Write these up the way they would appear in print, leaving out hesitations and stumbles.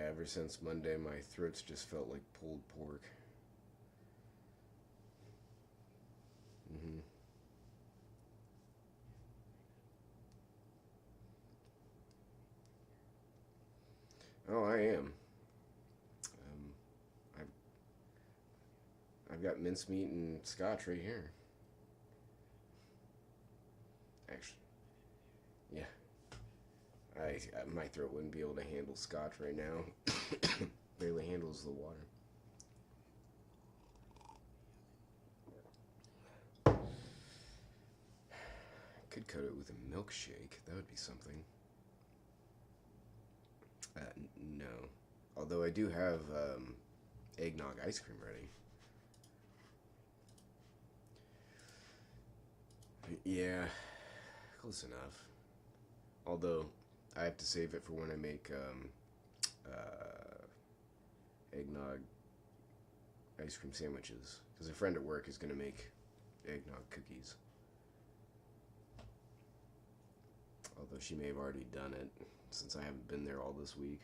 ever since Monday, my throat's just felt like pulled pork. Mm-hmm. Oh, I am. Um, I've I've got mincemeat and scotch right here. Actually, yeah. My throat wouldn't be able to handle scotch right now. Barely handles the water. Could cut it with a milkshake. That would be something. No. Although I do have eggnog ice cream ready. Yeah, close enough. Although I have to save it for when I make eggnog ice cream sandwiches. Because a friend at work is going to make eggnog cookies. Although she may have already done it since I haven't been there all this week.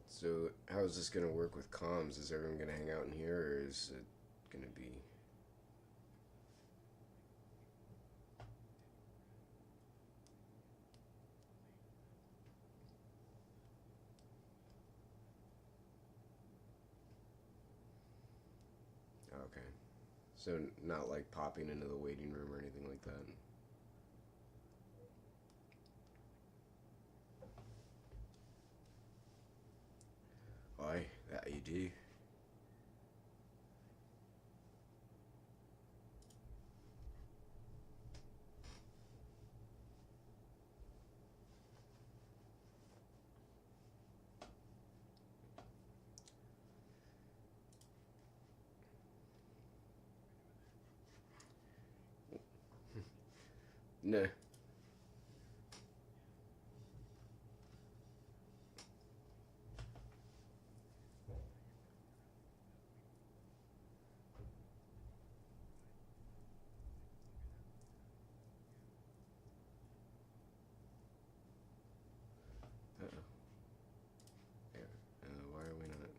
So, how is this going to work with comms? Is everyone going to hang out in here, or is it going to be... Okay. So, not like popping into the waiting room or anything like that? Why? That you do. No. Uh-oh. Yeah. Why are we not?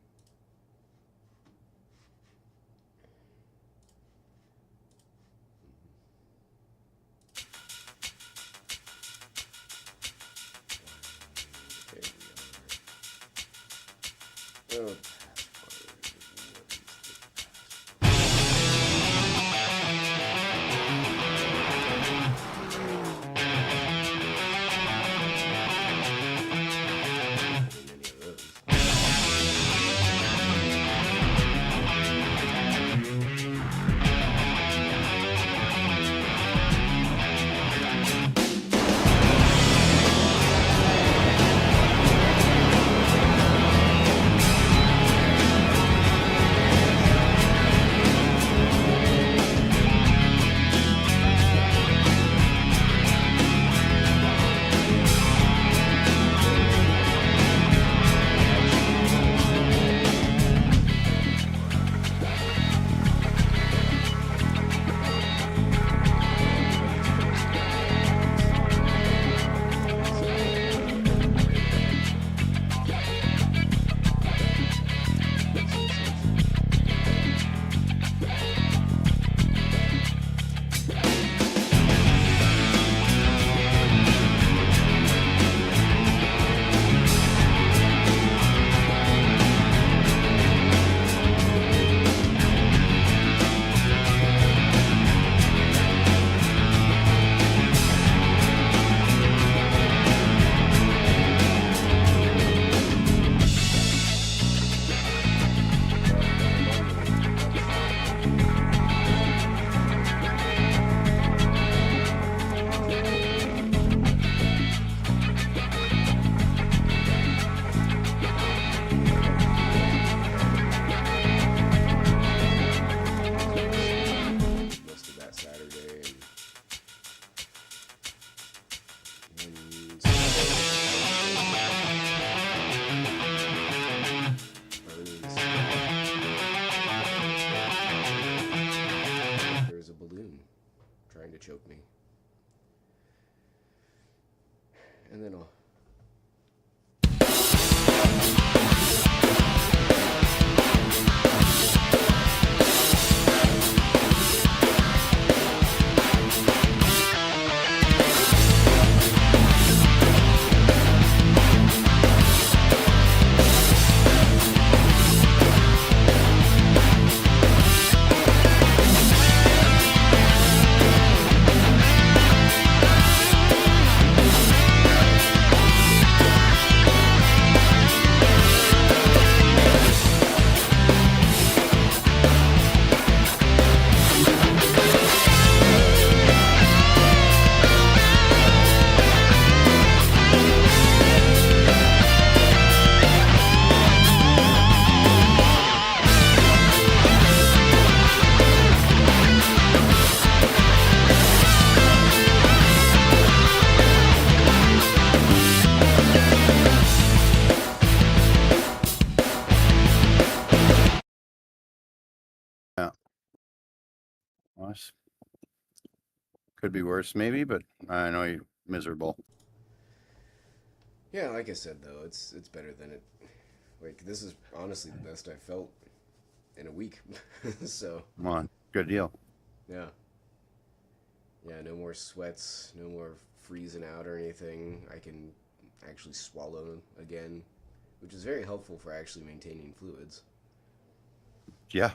trying to choke me. And then I'll... Could be worse, maybe, but I know you're miserable. Yeah, like I said, though, it's better than it. Like, this is honestly the best I felt in a week. So. Come on, good deal. Yeah. Yeah, no more sweats, no more freezing out or anything. I can actually swallow again, which is very helpful for actually maintaining fluids. Yeah.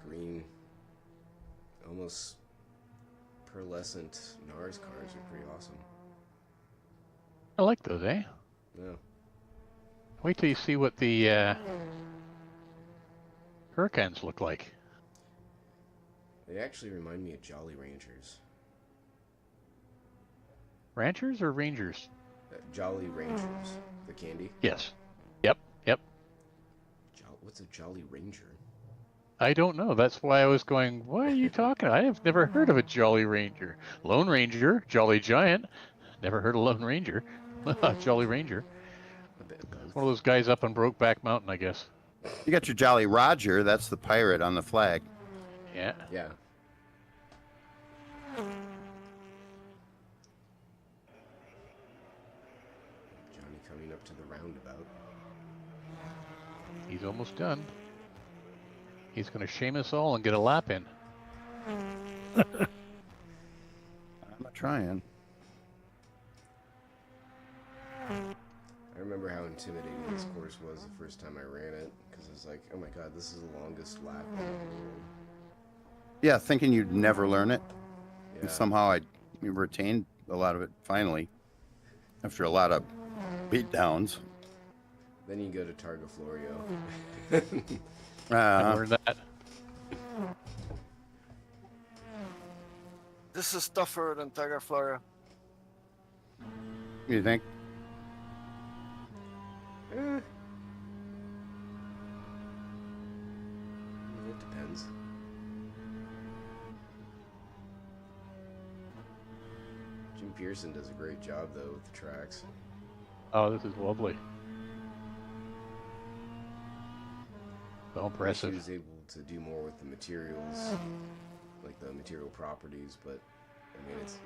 Green, almost pearlescent NARS cars are pretty awesome. I like those, eh? Yeah. Wait till you see what the Hurricanes look like. They actually remind me of Jolly Ranchers. Ranchers or Rangers? Jolly Rangers. The candy? Yes. Yep. What's a Jolly Ranger? I don't know. That's why I was going, what are you talking about? I have never heard of a Jolly Ranger. Lone Ranger, Jolly Giant. Never heard of Lone Ranger. Jolly Ranger. One of those guys up on Brokeback Mountain, I guess. You got your Jolly Roger. That's the pirate on the flag. Yeah. Yeah. Johnny coming up to the roundabout. He's almost done. He's going to shame us all and get a lap in. I'm trying. I remember how intimidating this course was the first time I ran it, because I was like, oh my god, this is the longest lap in the world. Yeah, thinking you'd never learn it. Yeah. And somehow I retained a lot of it finally, after a lot of beatdowns. Then you go to Targa Florio. I learned that. This is tougher than Tiger Flora. You think? It depends. Jim Pearson does a great job, though, with the tracks. Oh, this is lovely. So He impressive. was able to do more with the materials, like the material properties, but, I mean, it's...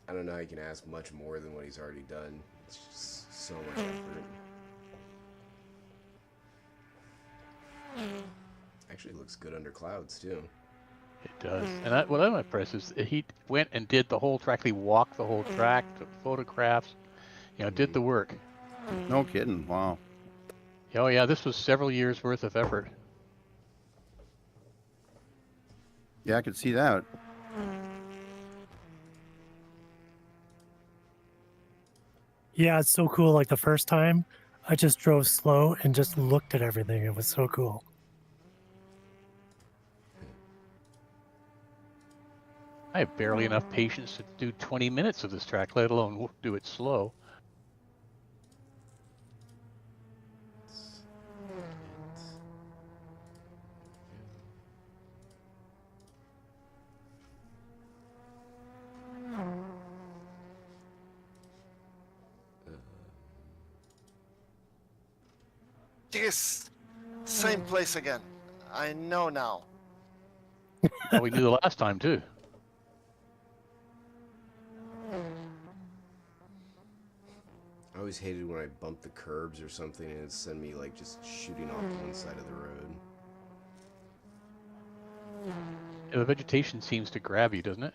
I don't know how you can ask much more than what he's already done. It's just so much effort. Actually looks good under clouds, too. It does. And what I'm impressed is he went and did the whole track. He walked the whole track, took photographs, did the work. No kidding. Wow. Oh yeah, this was several years worth of effort. Yeah, I could see that. Yeah, it's so cool. Like the first time, I just drove slow and just looked at everything. It was so cool. I have barely enough patience to do 20 minutes of this track, let alone do it slow. This same place again. I know now. Oh, we knew the last time too. I always hated when I bumped the curbs or something and it'd send me like just shooting off to one side of the road. Yeah, the vegetation seems to grab you, doesn't it?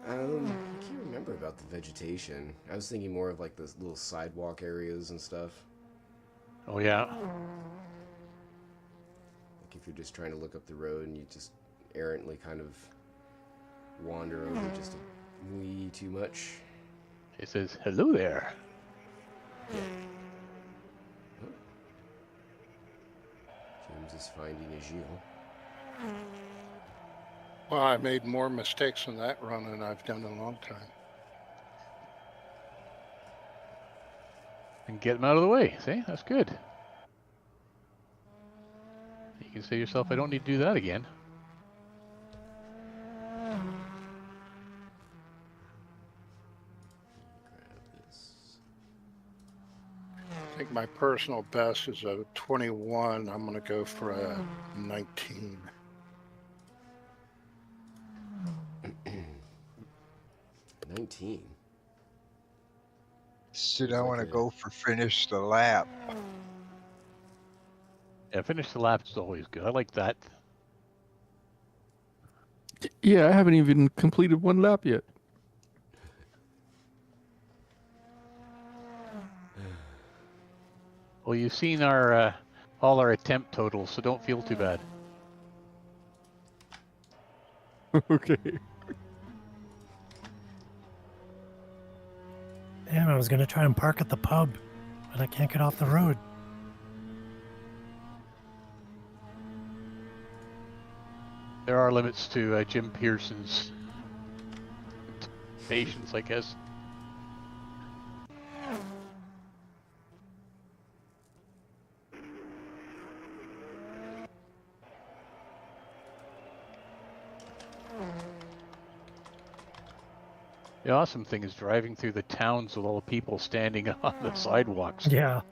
I can't remember about the vegetation. I was thinking more of like the little sidewalk areas and stuff. Oh yeah. Like if you're just trying to look up the road and you just errantly kind of wander over just a wee too much. It says, hello there. James is finding a Gilles. Well, I made more mistakes in that run than I've done in a long time. And get them out of the way. See, that's good. You can say to yourself, I don't need to do that again. Grab this. I think my personal best is a 21. I'm going to go for a 19. 19. Sid, I want to go for finish the lap. Yeah, finish the lap is always good. I like that. Yeah, I haven't even completed one lap yet. Well, you've seen our all our attempt totals, so don't feel too bad. Okay. Damn, I was gonna try and park at the pub, but I can't get off the road. There are limits to Jim Pearson's patience, I guess. The awesome thing is driving through the towns with all the people standing on the sidewalks, Yeah.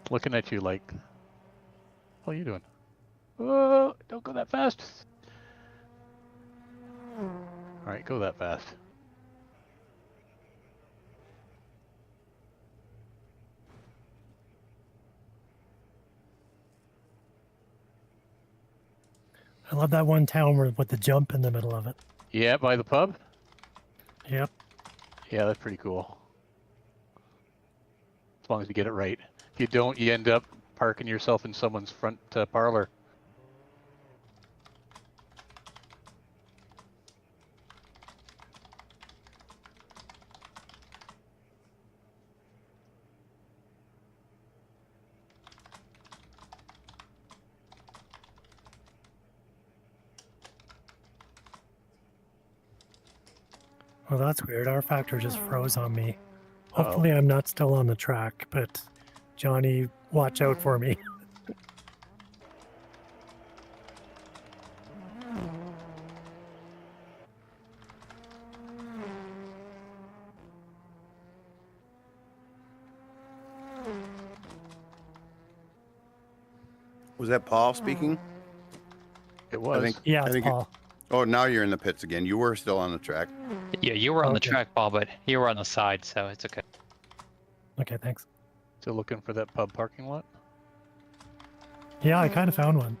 looking at you like, what are you doing? Oh, don't go that fast. All right, go that fast. I love that one town with the jump in the middle of it. Yeah, by the pub? Yep. Yeah, that's pretty cool. As long as you get it right. If you don't, you end up parking yourself in someone's front parlor. Well, that's weird. Our factor just froze on me. Uh-oh. Hopefully, I'm not still on the track, but Johnny, watch out for me. Was that Paul speaking? It was. I think. Yeah, I it's think Paul. Oh, now you're in the pits again. You were still on the track. Yeah, you were on the Okay. track, Paul, but you were on the side, so it's okay. Okay, thanks. Still looking for that pub parking lot? Yeah, I kind of found one.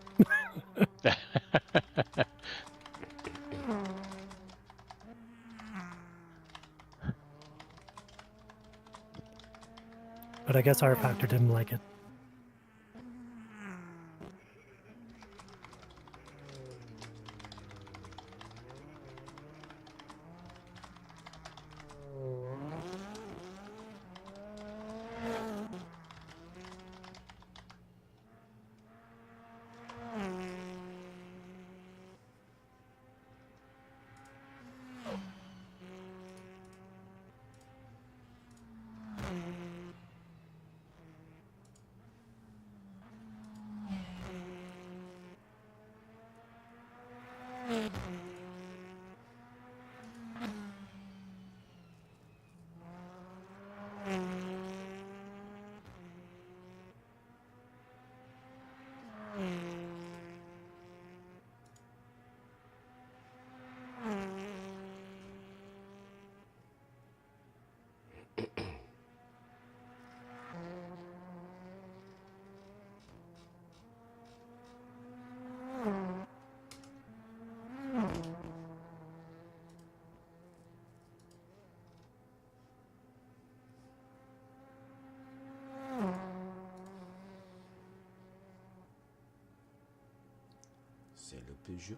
But I guess our factor didn't like it. C'est le Peugeot.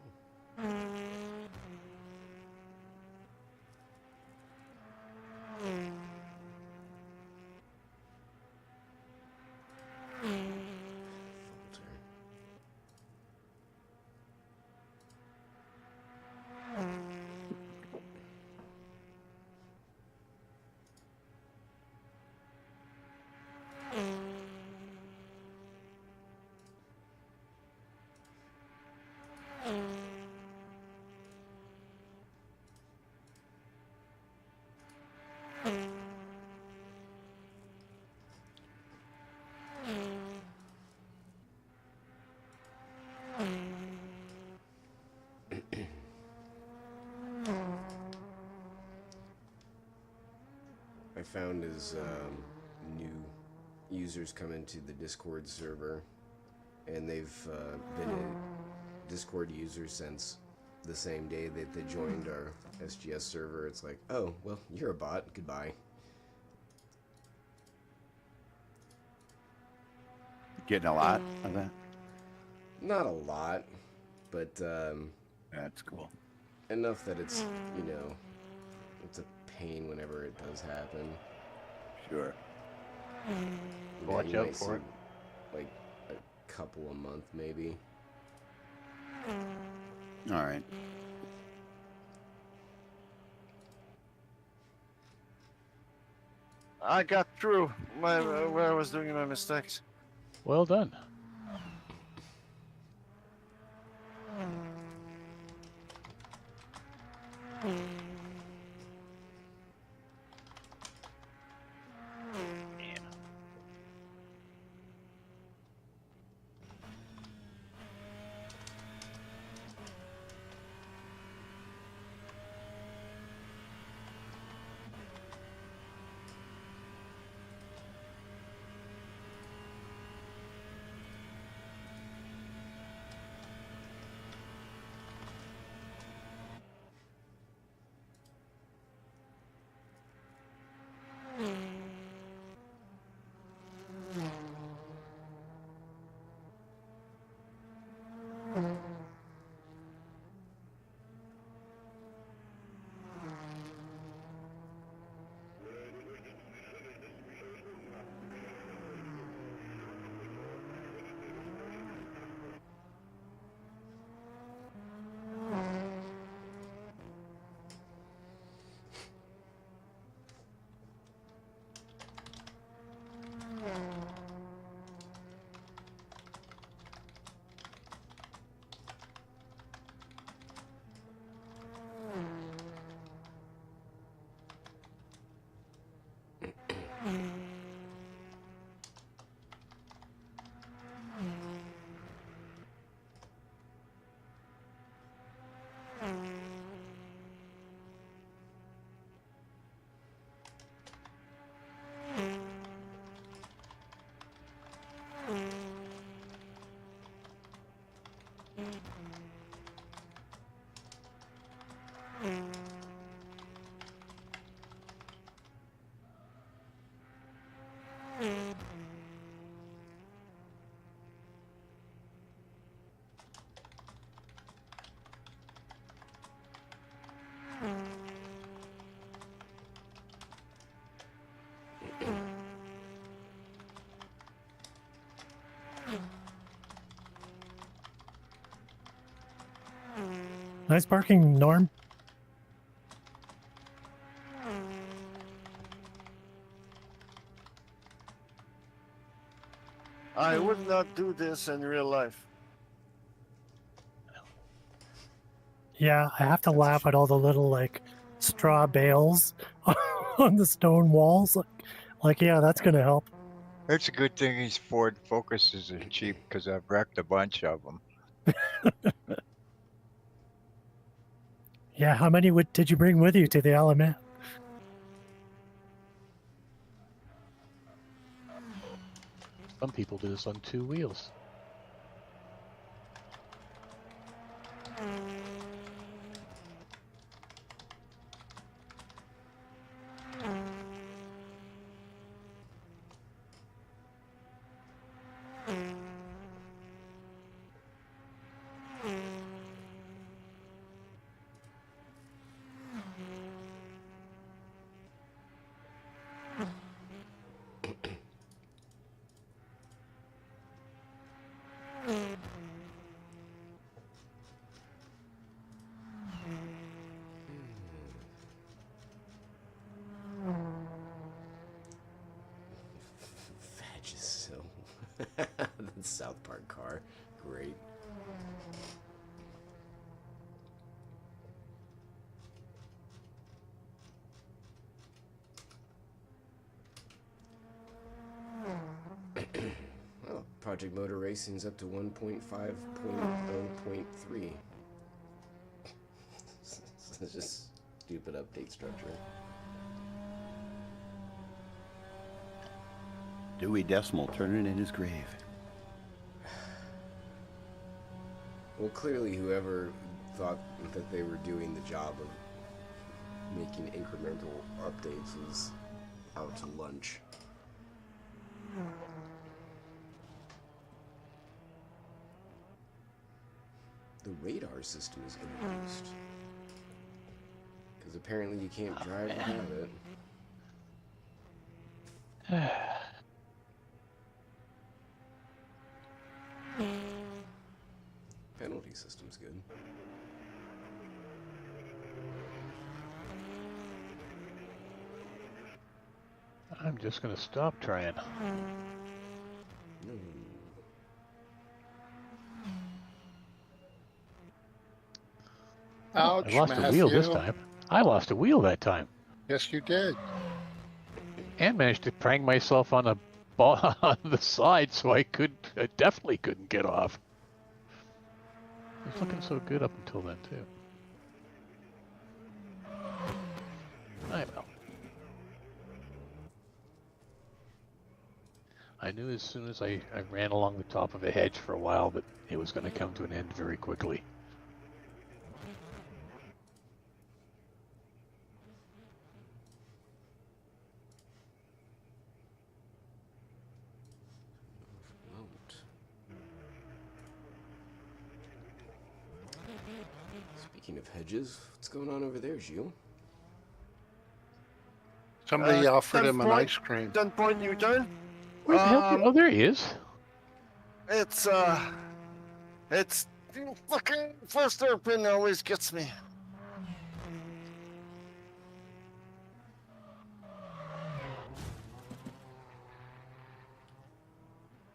I found as new users come into the Discord server, and they've been a Discord user since the same day that they joined our SGS server. It's like, oh, well, you're a bot. Goodbye. Getting a lot of that. Not a lot, but That's cool. enough that it's, you know, it's a pain whenever it does happen. Sure. Yeah, Watch you out might for see, it. like a couple a month, maybe. All right. I got through my where I was doing my mistakes. Well done. Nice barking, Norm. I would not do this in real life. Yeah, I have to laugh at all the little like straw bales on the stone walls. Like yeah, that's gonna help. It's a good thing these Ford Focuses are cheap because I've wrecked a bunch of them. Yeah, how many did you bring with you to the Alamein? Some people do this on 2 wheels. The South Park car. Great. Well, Project Motor Racing's up to 1.5.0.3. It's just stupid update structure. Dewey Decimal turning in his grave. Well, clearly whoever thought that they were doing the job of making incremental updates was out to lunch. The radar system is introduced. Because apparently you can't drive without it. Penalty system's good. I'm just gonna stop trying. No. Ouch, I lost Matthew. a wheel this time. I lost a wheel that time. Yes, you did. And managed to prang myself on the ball on the side, so I definitely couldn't get off. It was looking so good up until then too. I know. I knew as soon as I ran along the top of a hedge for a while that it was going to come to an end very quickly. Speaking of hedges, what's going on over there, Gilles? Somebody offered him an point- ice cream. Don't point you down. Where the hell? Oh, there he is. It's fucking first airplane always gets me.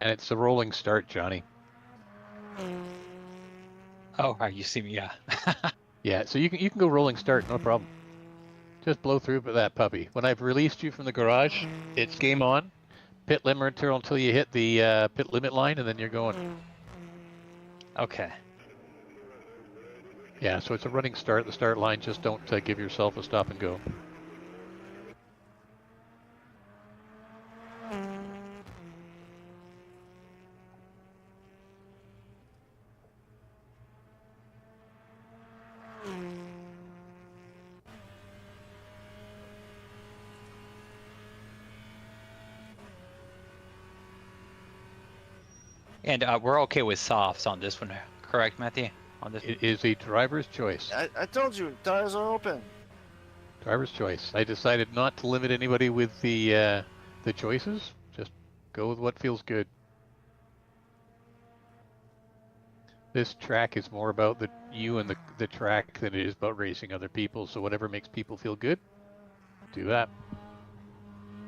And it's a rolling start, Johnny. Oh, right, you see me, yeah. Yeah, so you can go rolling start, no problem. Just blow through that puppy. When I've released you from the garage, it's game on. Pit limiter until you hit the pit limit line, and then you're going. Okay. Yeah, so it's a running start. The start line, just don't give yourself a stop and go. And we're okay with softs on this one, correct, Matthew? On this. It is a driver's choice. I told you, tires are open. Driver's choice. I decided not to limit anybody with the choices. Just go with what feels good. This track is more about you and the track than it is about racing other people. So whatever makes people feel good, do that.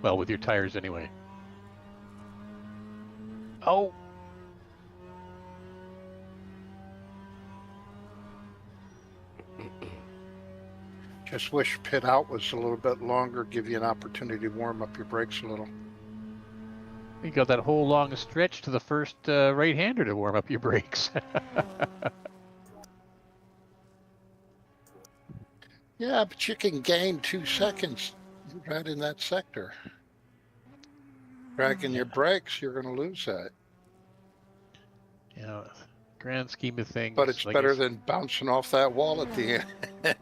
Well, with your tires anyway. Oh. Just wish pit out was a little bit longer, give you an opportunity to warm up your brakes a little. You got that whole long stretch to the first right-hander to warm up your brakes. Yeah, but you can gain 2 seconds right in that sector. Dragging your brakes, you're going to lose that. You know, grand scheme of things. But it's like better than bouncing off that wall at the end.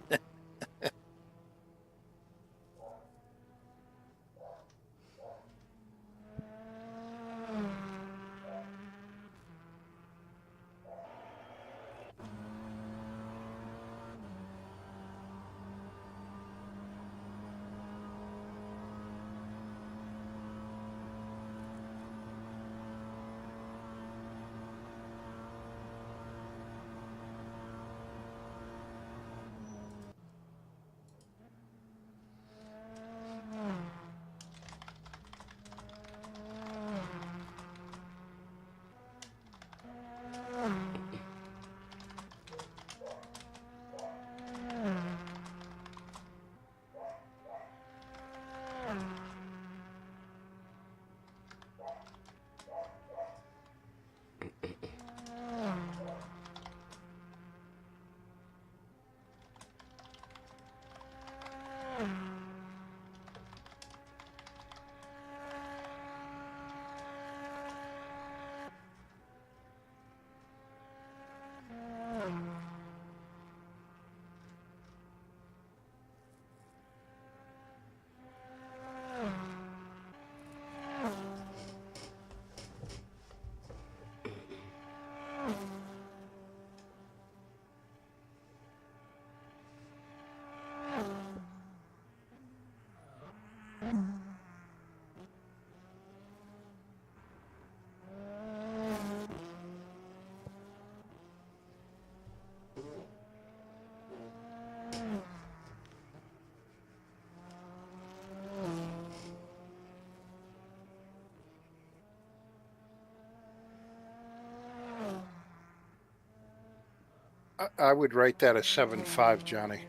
I would rate that a 7.5, Johnny.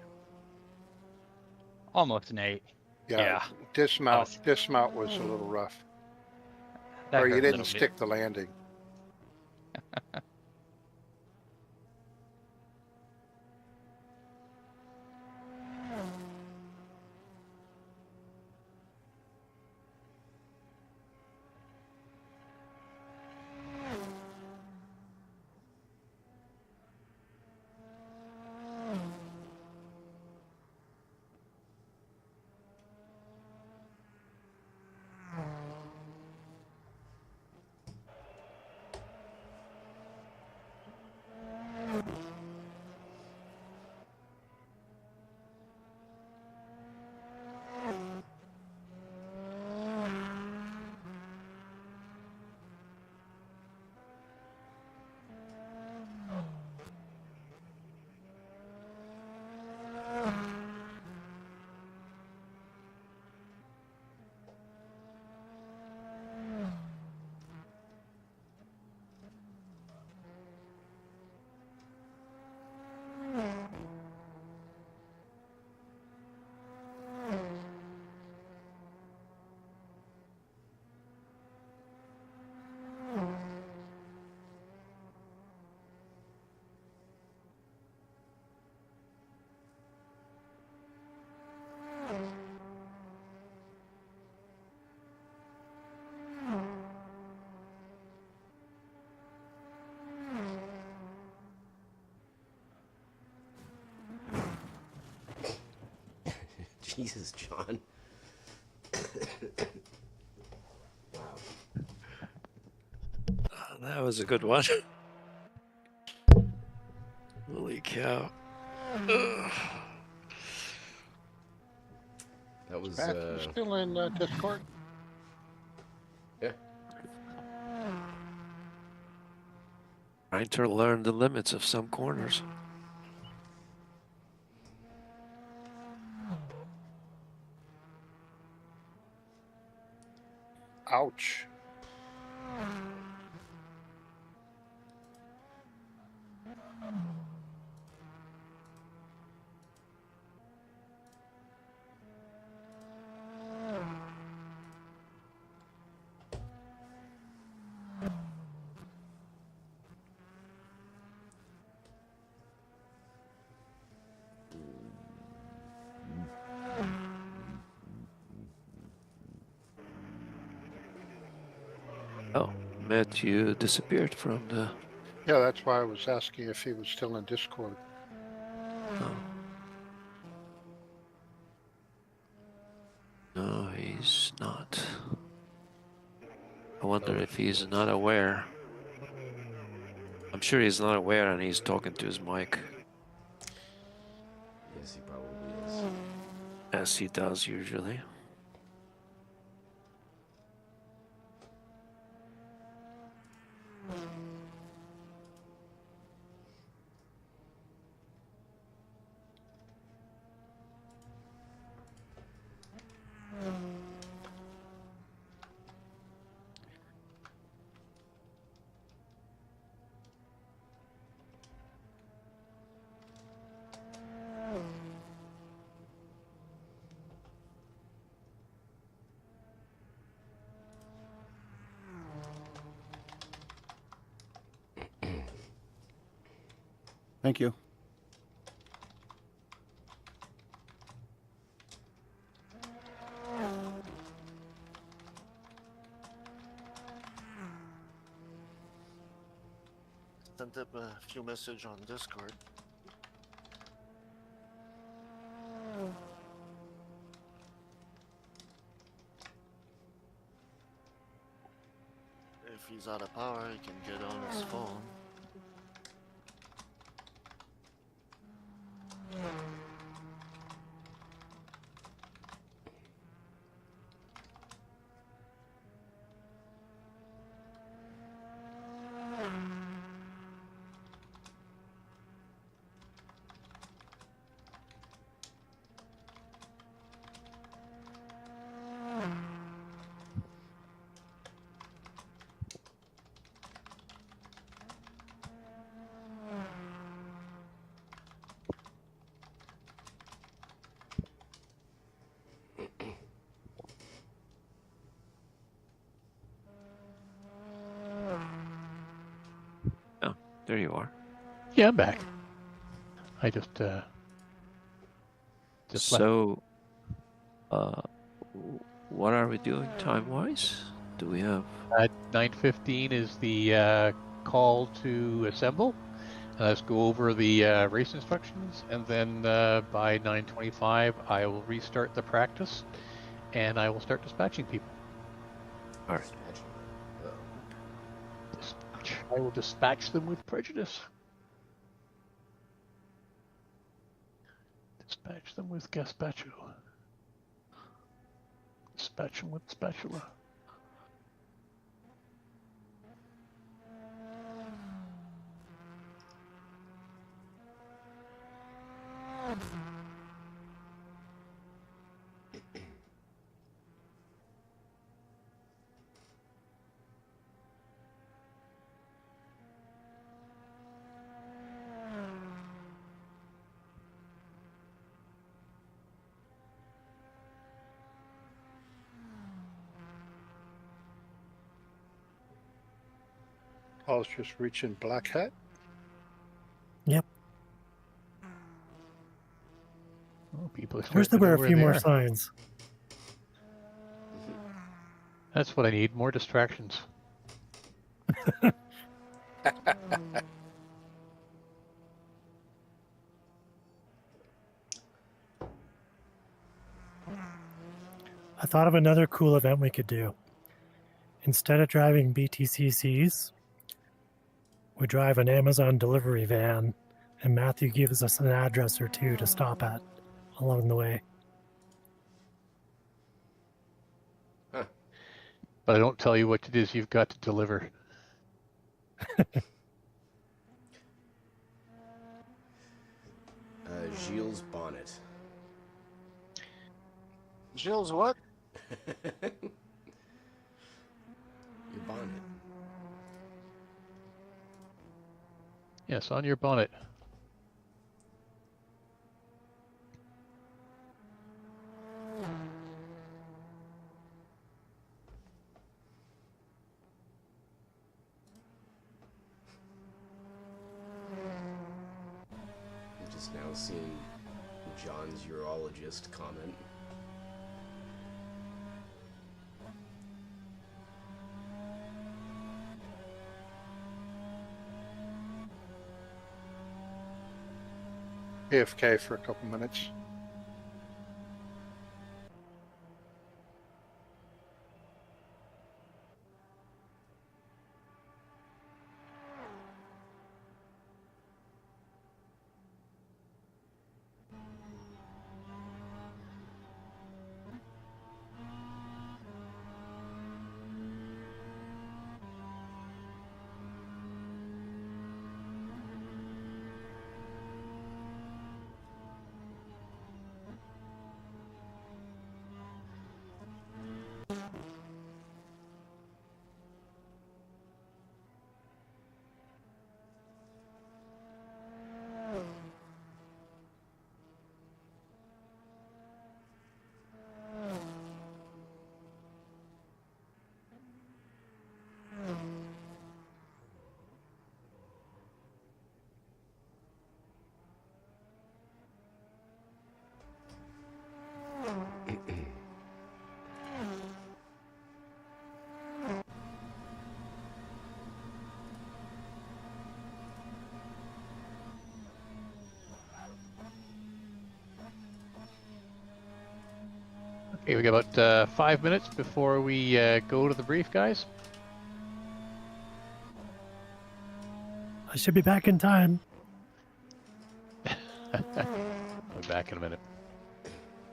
Almost an 8. Yeah. Dismount was a little rough. That Or you hurt a didn't little bit. stick the landing. Jesus, John. That was a good one. Holy cow. Ugh. That was Matt, you still in Discord? yeah. Trying to learn the limits of some corners. Ouch. Oh, Matt, you disappeared from the... Yeah, that's why I was asking if he was still in Discord. Oh. No, he's not. I wonder if he's not aware. I'm sure he's not aware and he's talking to his mic. Yes, he probably is. As he does usually. Thank you. Sent up a few messages on Discord. If he's out of power, he can get on his phone. There you are. Yeah, I'm back. I just left. So, what are we doing time-wise? Do we have... 9:15 is the call to assemble. Let's go over the race instructions, and then by 9:25 I will restart the practice, and I will start dispatching people. All right. Dispatching. Oh. Dispatch. I will dispatch them with prejudice. Dispatch them with gazpacho. Dispatch them with spatula. I was just reaching Black Hat. Yep. Oh, people are Where's starting to there know were a where few they more are. signs? That's what I need, more distractions. I thought of another cool event we could do. Instead of driving BTCCs, we drive an Amazon delivery van, and Matthew gives us an address or two to stop at along the way. But I don't tell you what it is you've got to deliver. Gilles' bonnet. Gilles, what? Your bonnet. Yes, on your bonnet. I'm just now seeing John's urologist comment. AFK for a couple minutes. Okay, we got about 5 minutes before we go to the brief, guys. I should be back in time. I'll be back in a minute.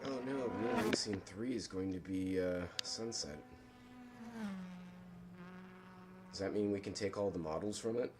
Oh no, New Racing 3 is going to be sunset. Does that mean we can take all the models from it?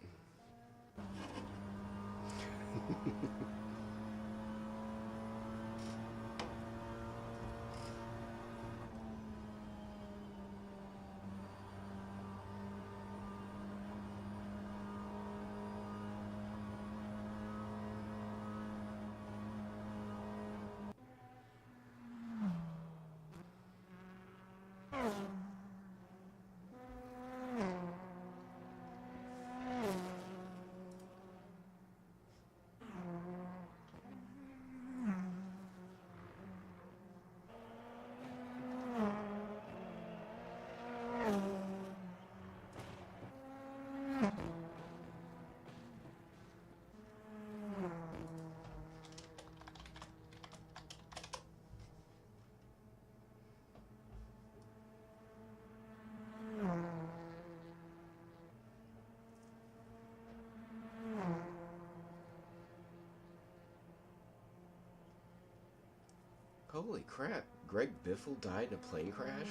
Holy crap! Greg Biffle died in a plane crash.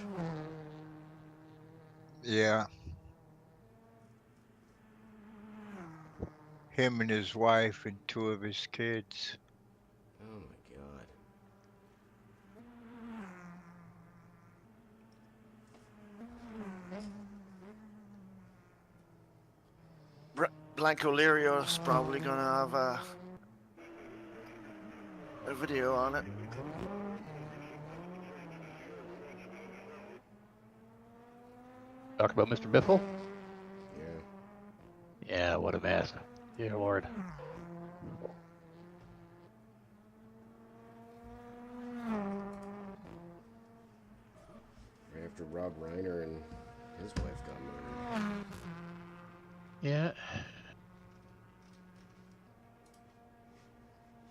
Yeah. Him and his wife and 2 of his kids. Oh my god. Blanco Lirio's probably gonna have a video on it. Talk about Mr. Biffle? Yeah. Yeah, what a mess. Dear Lord. Right after Rob Reiner and his wife got murdered. Yeah.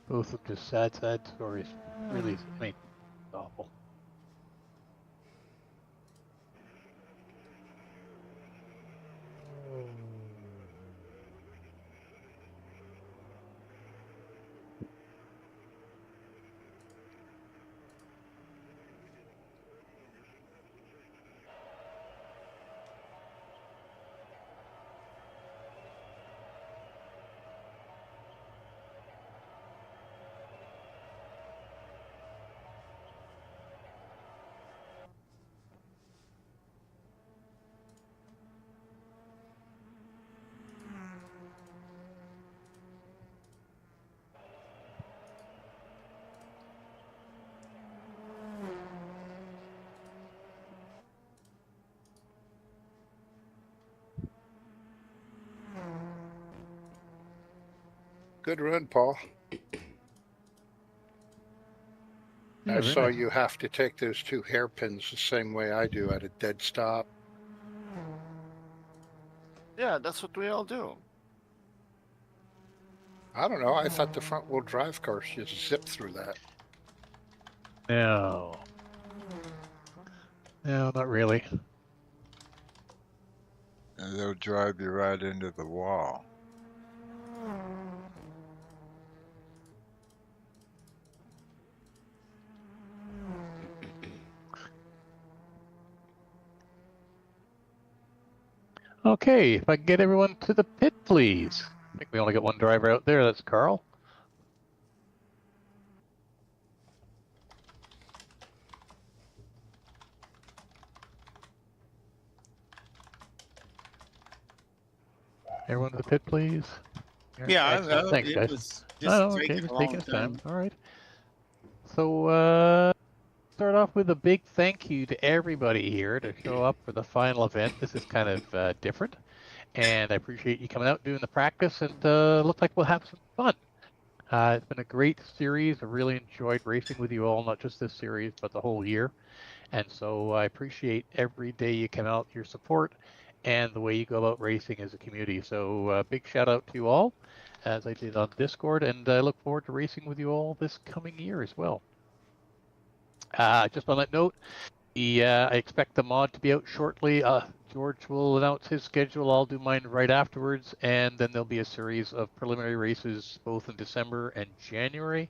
Both of just sad stories. Really, I mean, awful. Good run, Paul. Yeah, I very saw nice. you have to take those 2 hairpins the same way I do at a dead stop. Yeah, that's what we all do. I don't know. I thought the front-wheel drive cars just zip through that. No. No, not really. And they'll drive you right into the wall. Okay, if I can get everyone to the pit, please. I think we only got one driver out there. That's Carl. Everyone to the pit, please. Yeah, Excellent. Thanks, it guys. was just Oh, okay, taking just a long taking his time. time. All right. So, start off with a big thank you to everybody here to show up for the final event. This is kind of different, and I appreciate you coming out doing the practice, and look like we'll have some fun. It's been a great series. I really enjoyed racing with you all, not just this series, but the whole year. And so I appreciate every day you come out, your support, and the way you go about racing as a community. So big shout out to you all, as I did on Discord, and I look forward to racing with you all this coming year as well. Just on that note, I expect the mod to be out shortly. George will announce his schedule. I'll do mine right afterwards, and then there'll be a series of preliminary races both in December and January.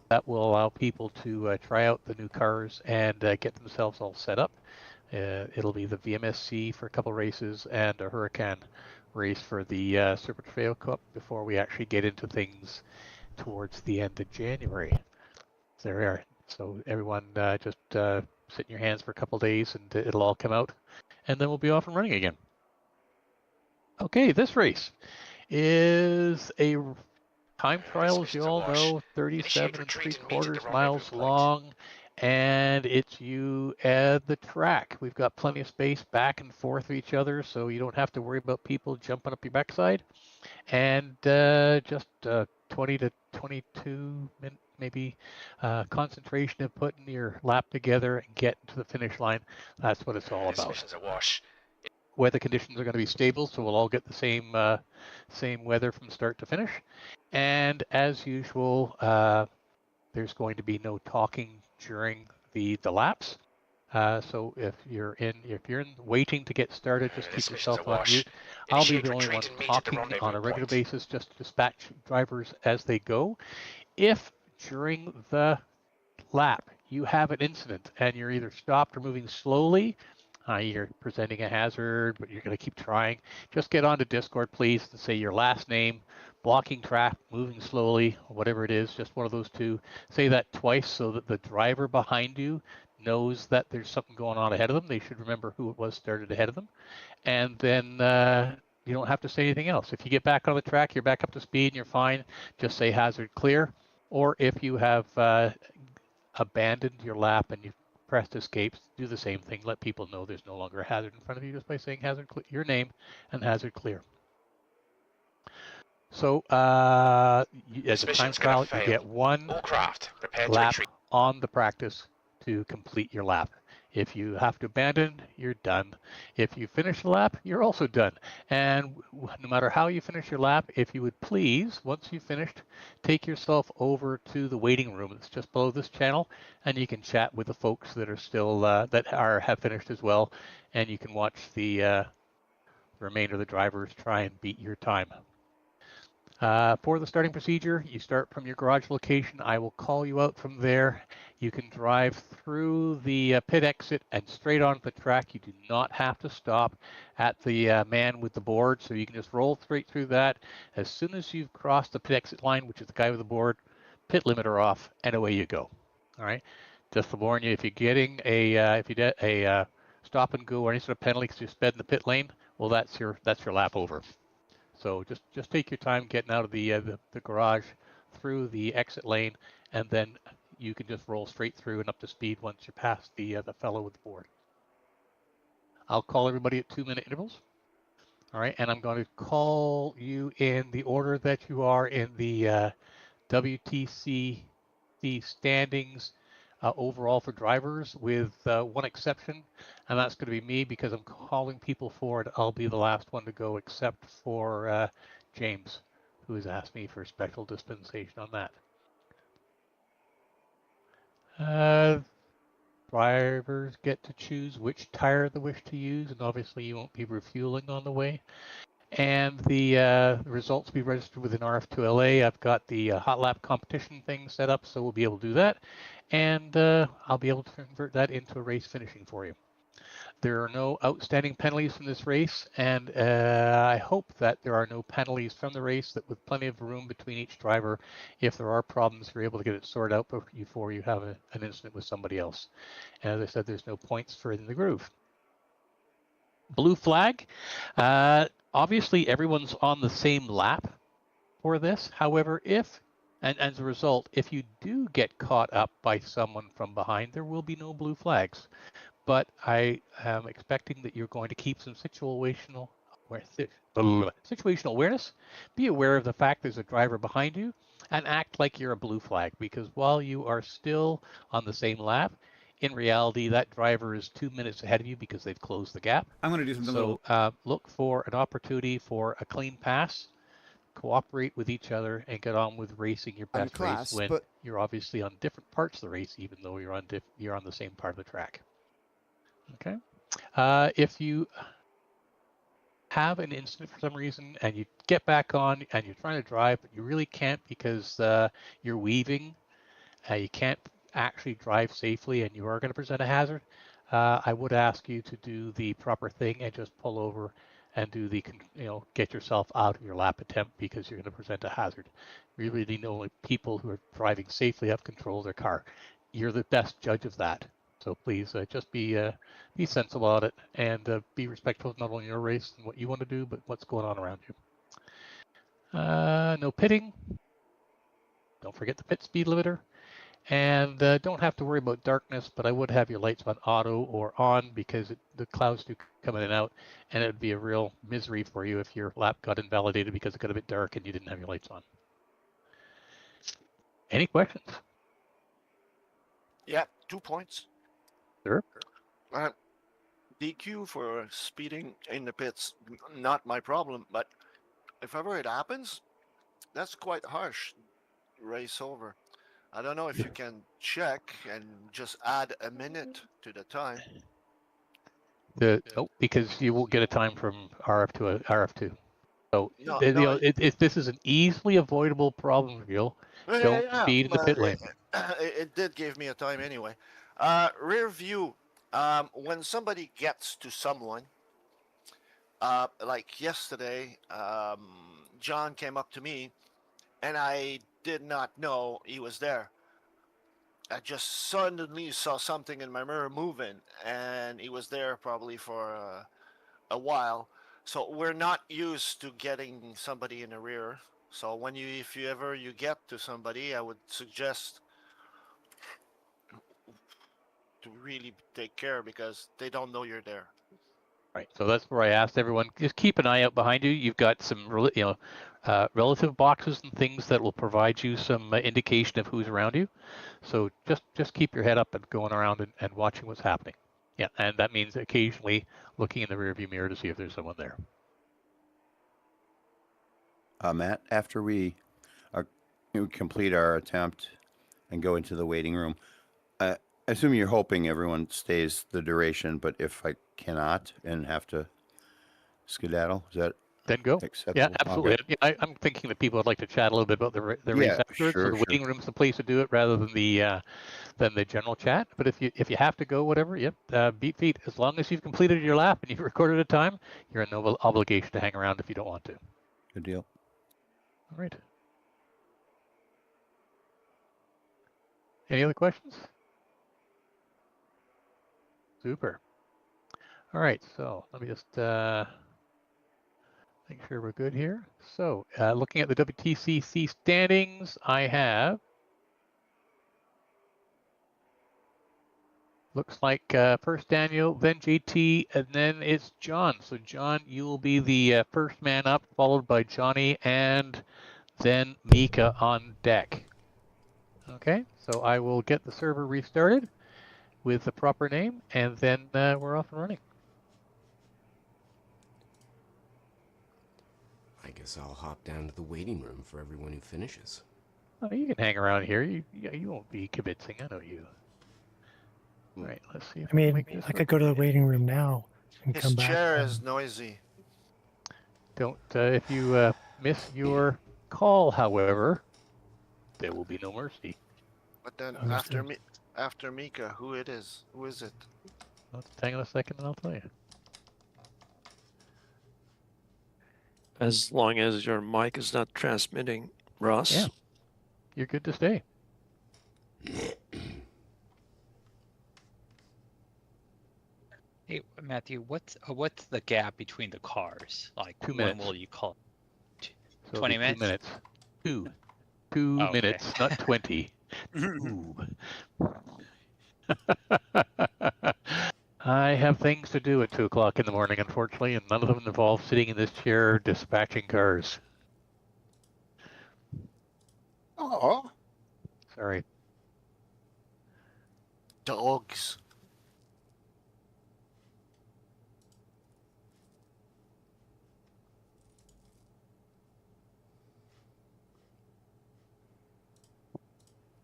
That will allow people to try out the new cars and get themselves all set up. It'll be the VMSC for a couple races and a Huracan race for the Super Trail Cup before we actually get into things towards the end of January. So there we are. So everyone just sit in your hands for a couple days and it'll all come out, and then we'll be off and running again. Okay, this race is a time trial, as you all know, 37 3/4 miles long, and it's you at the track. We've got plenty of space back and forth of each other, so you don't have to worry about people jumping up your backside. And just 20 to 22 minutes, maybe concentration of putting your lap together and getting to the finish line. That's what it's all about. Weather conditions are going to be stable, so we'll all get the same weather from start to finish. And as usual, there's going to be no talking during the laps. So if you're in waiting to get started, just keep yourself on mute. I'll be the only one talking on a regular basis, just to dispatch drivers as they go. If during the lap you have an incident and you're either stopped or moving slowly, you're presenting a hazard, but you're going to keep trying, just get onto Discord, please, and say your last name, blocking traffic, moving slowly, whatever it is, just one of those two. Say that twice so that the driver behind you knows that there's something going on ahead of them. They should remember who it was started ahead of them. And then you don't have to say anything else. If you get back on the track, you're back up to speed and you're fine, just say hazard clear. Or if you have abandoned your lap and you've pressed escape, do the same thing. Let people know there's no longer a hazard in front of you just by saying hazard clear, your name, and hazard clear. So as a time trial, you get one lap on the practice to complete your lap. If you have to abandon, you're done. If you finish the lap, you're also done. And no matter how you finish your lap, if you would please, once you've finished, take yourself over to the waiting room that's just below this channel, and you can chat with the folks that are still have finished as well, and you can watch the remainder of the drivers try and beat your time. For the starting procedure, you start from your garage location. I will call you out from there. You can drive through the pit exit and straight onto the track. You do not have to stop at the man with the board, so you can just roll straight through that. As soon as you've crossed the pit exit line, which is the guy with the board, pit limiter off, and away you go. All right. Just to warn you, if you're getting a stop and go or any sort of penalty because you sped in the pit lane, well, that's your lap over. So just take your time getting out of the garage through the exit lane, and then you can just roll straight through and up to speed once you're past the fellow with the board. I'll call everybody at 2-minute intervals. All right, and I'm going to call you in the order that you are in the WTCC standings overall for drivers, with one exception, and that's going to be me because I'm calling people forward. I'll be the last one to go, except for James, who has asked me for special dispensation on that. Drivers get to choose which tire they wish to use, and obviously you won't be refueling on the way. And the results will be registered within RF2LA. I've got the hot lap competition thing set up, so we'll be able to do that. And I'll be able to convert that into a race finishing for you. There are no outstanding penalties from this race, and I hope that there are no penalties from the race, that with plenty of room between each driver, if there are problems, you're able to get it sorted out before you have an incident with somebody else. And as I said, there's no points for in the groove. Blue flag. Obviously, everyone's on the same lap for this. However, and as a result, if you do get caught up by someone from behind, there will be no blue flags. But I am expecting that you're going to keep some situational awareness. Be aware of the fact there's a driver behind you, and act like you're a blue flag, because while you are still on the same lap, in reality, that driver is 2 minutes ahead of you because they've closed the gap. I'm going to do something So look for an opportunity for a clean pass, cooperate with each other, and get on with racing your best race when you're obviously on different parts of the race, even though you're on the same part of the track. Okay. If you have an incident for some reason and you get back on and you're trying to drive, but you really can't because you're weaving, you can't actually drive safely, and you are going to present a hazard, I would ask you to do the proper thing and just pull over and do the, get yourself out of your lap attempt, because you're going to present a hazard. Really, the only people who are driving safely have control of their car. You're the best judge of that. So please just be sensible about it, and be respectful of not only your race and what you want to do, but what's going on around you. No pitting. Don't forget the pit speed limiter. And don't have to worry about darkness, but I would have your lights on auto or on, because the clouds do come in and out, and it would be a real misery for you if your lap got invalidated because it got a bit dark and you didn't have your lights on. Any questions? Yeah, 2 points. Sure. DQ for speeding in the pits, not my problem, but if ever it happens, that's quite harsh. Race over. I don't know if you can check and just add a minute to the time. Because you won't get a time from RF to RF2. So No, you no. know, this is an easily avoidable problem, Gil. Don't speed in the pit lane. It did give me a time anyway. Rear view. When somebody gets to someone, like yesterday, John came up to me, and I did not know he was there. I just suddenly saw something in my mirror moving, and he was there probably for a while. So we're not used to getting somebody in the rear. So if you ever you get to somebody, I would suggest to really take care because they don't know you're there. Right. So that's where I asked everyone, just keep an eye out behind you. You've got some, relative boxes and things that will provide you some indication of who's around you. So just keep your head up and going around and watching what's happening. Yeah, and that means occasionally looking in the rearview mirror to see if there's someone there. Matt, after we complete our attempt and go into the waiting room, I assume you're hoping everyone stays the duration, but if I cannot and have to skedaddle, is that Then go. acceptable? Yeah, absolutely. Okay. Yeah, I'm thinking that people would like to chat a little bit about the race Yeah, afterwards. So sure, the sure. waiting room's the place to do it rather than the general chat. But if you have to go, whatever, yep, beat feet. As long as you've completed your lap and you've recorded a time, you're in no obligation to hang around if you don't want to. Good deal. All right. Any other questions? Super. All right, so let me just make sure we're good here. So looking at the WTCC standings, I have, looks like first Daniel, then JT, and then it's John. So John, you will be the first man up, followed by Johnny, and then Mika on deck. Okay, so I will get the server restarted with the proper name, and then we're off and running. I guess I'll hop down to the waiting room for everyone who finishes. Oh, you can hang around here. You won't be kibitzing. I know you. All right, let's see. I mean, I could go to the waiting room now and His come back. chair is noisy. Don't. If you miss your call, however, there will be no mercy. But then Understood. after Mika, who it is? Who is it? Let's hang on a second, and I'll tell you. As long as your mic is not transmitting, Ross. Yeah, you're good to stay. Hey, Matthew, what's the gap between the cars? Like 2 when minutes. will you call? So 20 it'll be minutes? 2 minutes. Two Oh, okay. minutes, not 20. Ooh. I have things to do at 2 o'clock in the morning, unfortunately, and none of them involve sitting in this chair dispatching cars. Oh, Sorry. Dogs.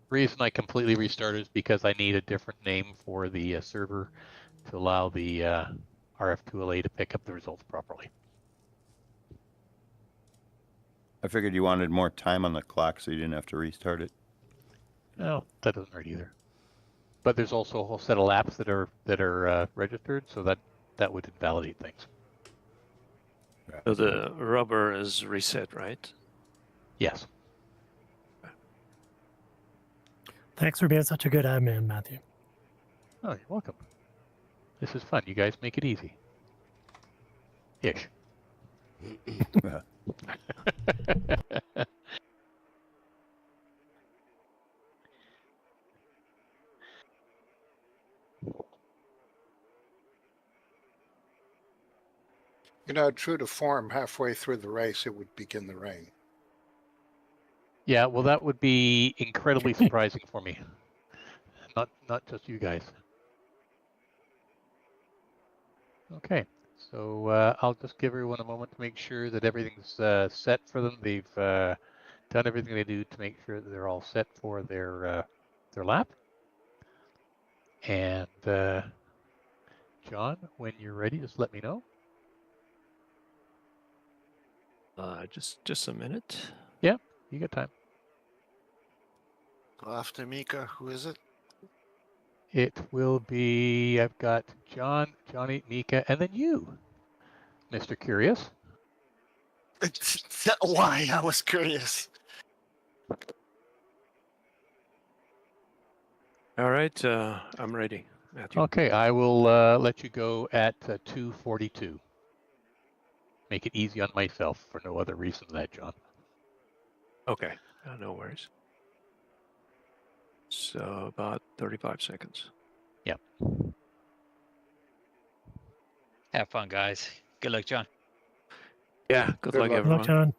Reason I completely restarted is because I need a different name for the server to allow the RF2LA to pick up the results properly. I figured you wanted more time on the clock so you didn't have to restart it. No, that doesn't hurt either. But there's also a whole set of laps that are registered, so that would invalidate things. So the rubber is reset, right? Yes. Thanks for being such a good admin, Matthew. Oh, you're welcome. This is fun. You guys make it easy. Ish. you know, true to form, halfway through the race, it would begin the rain. Yeah, well, that would be incredibly surprising for me. Not just you guys. Okay, so I'll just give everyone a moment to make sure that everything's set for them. They've done everything they do to make sure that they're all set for their lap. And John, when you're ready, just let me know. Just a minute. Yeah, you got time. After Mika, who is it? It will be, I've got John, Johnny, Mika, and then you, Mr. Curious. Why? I was curious. All right, I'm ready, Matthew. Okay, I will let you go at 2:42. Make it easy on myself for no other reason than that, John. Okay, no worries. So about 35 seconds. Yep. Have fun, guys. Good luck, John. Yeah, good luck, luck. Good luck, everyone. John.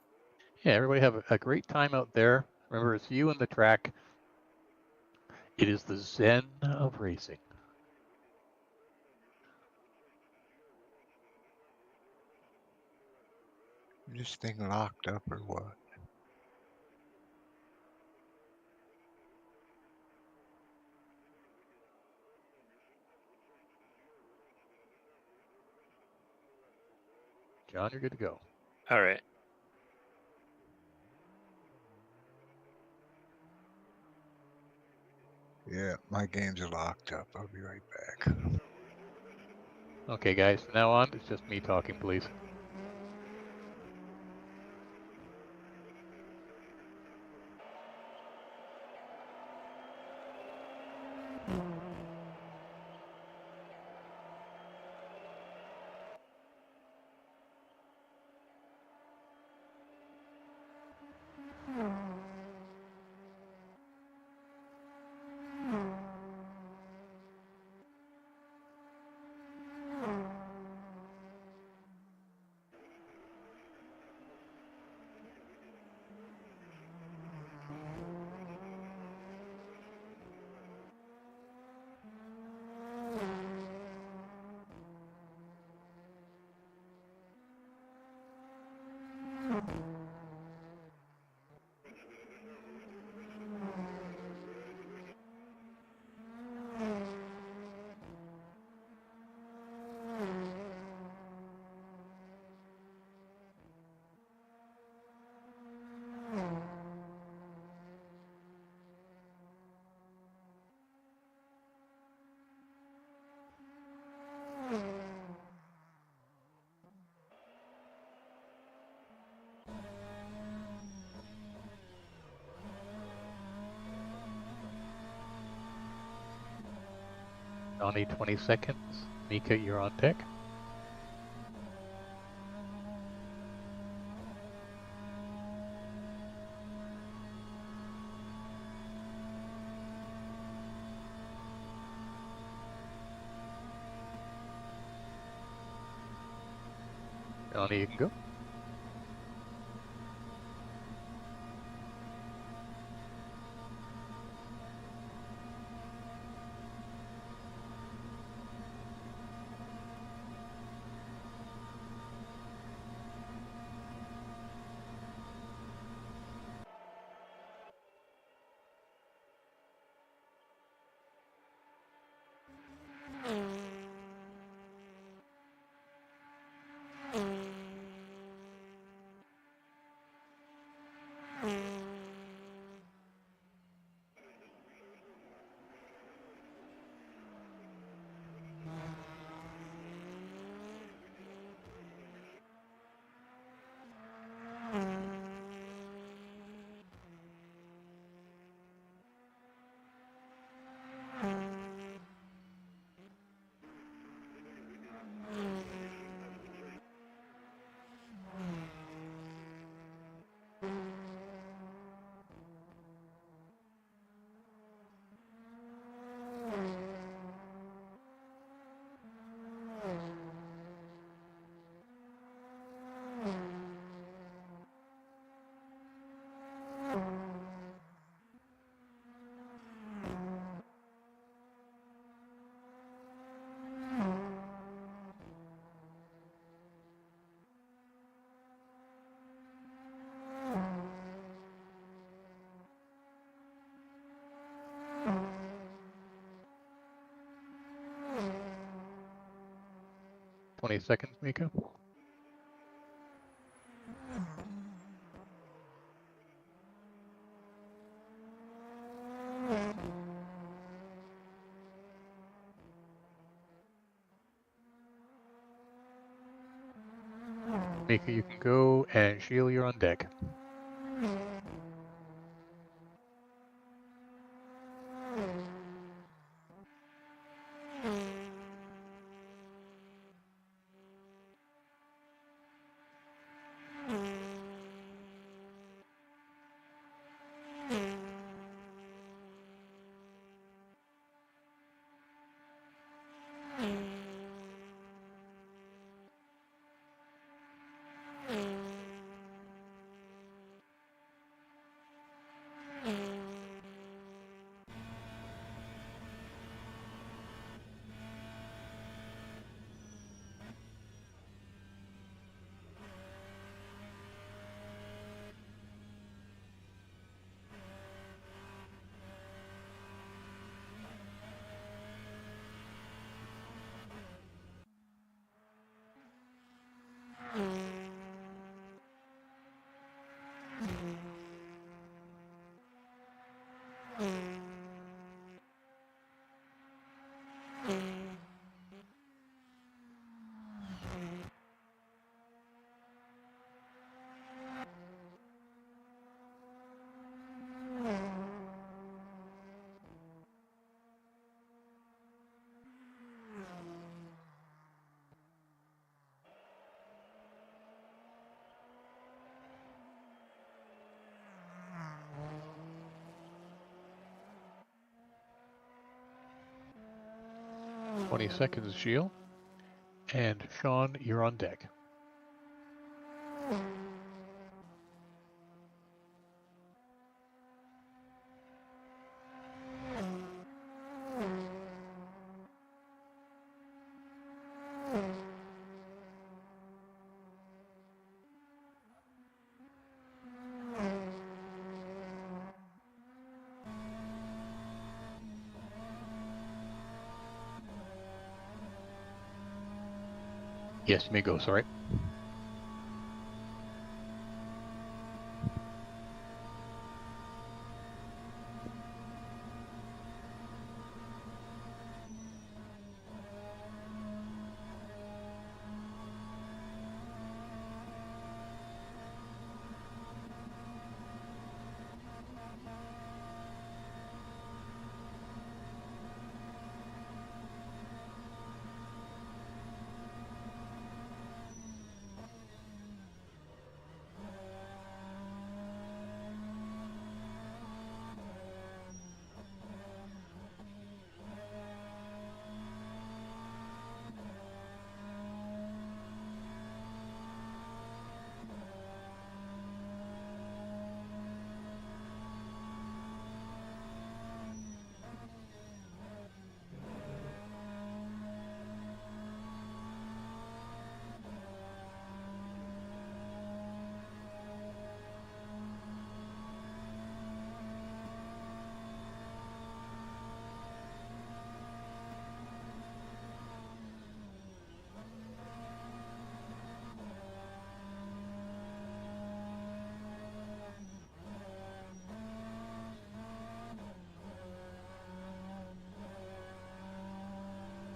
Yeah, everybody have a great time out there. Remember, it's you and the track. It is the zen of racing. This thing locked up or what? John, you're good to go. All right. Yeah, my games are locked up. I'll be right back. Okay, guys, from now on, it's just me talking, please. Johnny, 20 seconds. Mika, you're on deck. Johnny, you can go. $20 seconds, Mika. Mika, you can go, and Sheila, you're on deck. "20 seconds, Sheila." And Sean, you're on deck. Yes, you may go, sorry.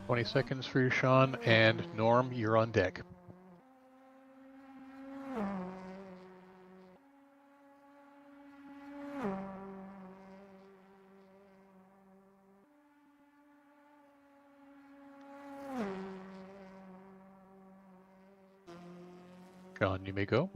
"20 seconds for you, Sean, and Norm, you're on deck." Sean, you may go.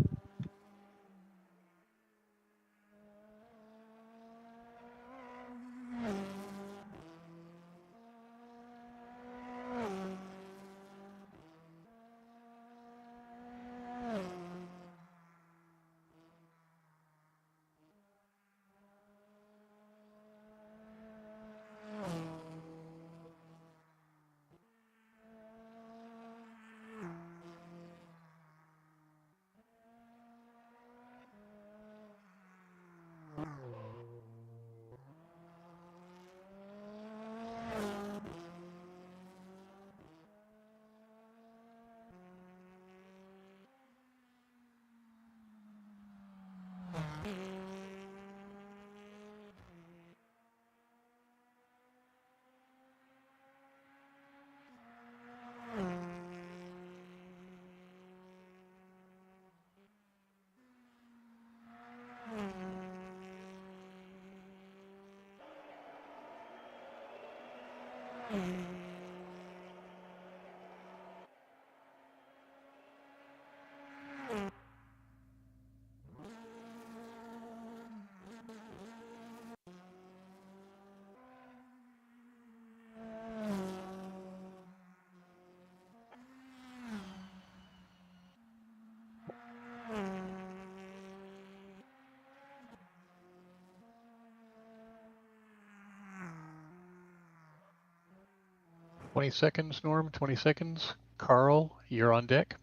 20 seconds, Norm. 20 seconds. Carl, you're on deck.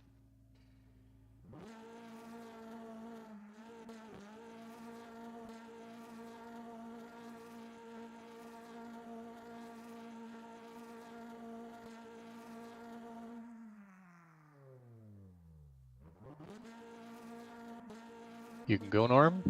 You can go, Norm.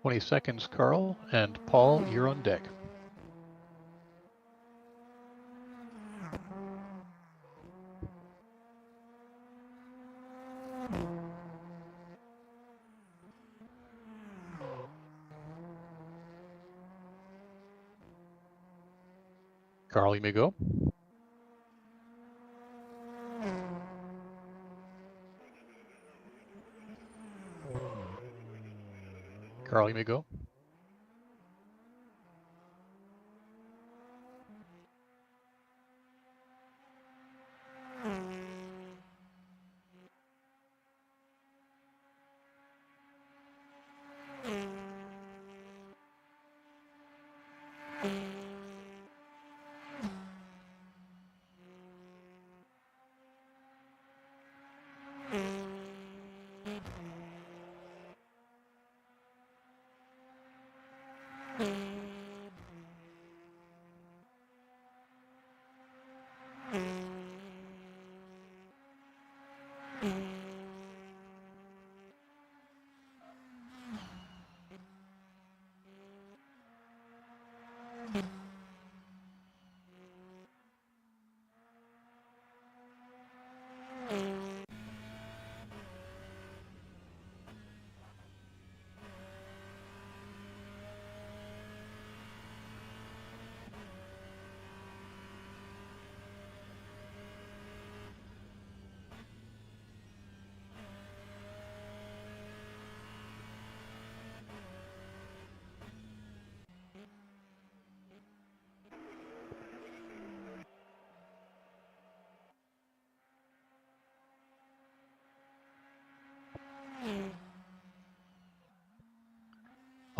Twenty seconds, Carl. And Paul, you're on deck. Carl, you may go. Carl, you may go.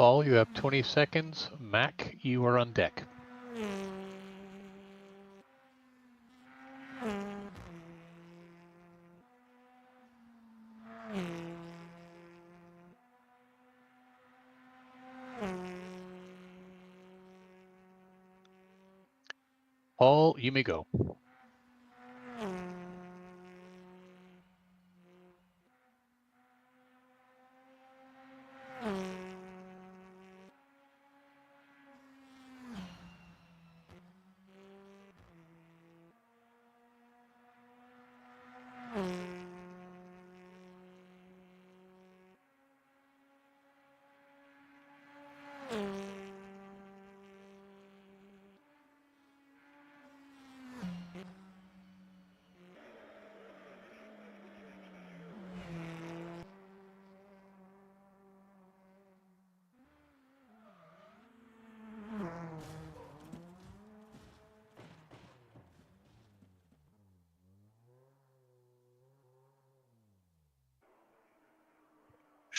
Paul, you have 20 seconds. Mac, you are on deck. Paul, you may go.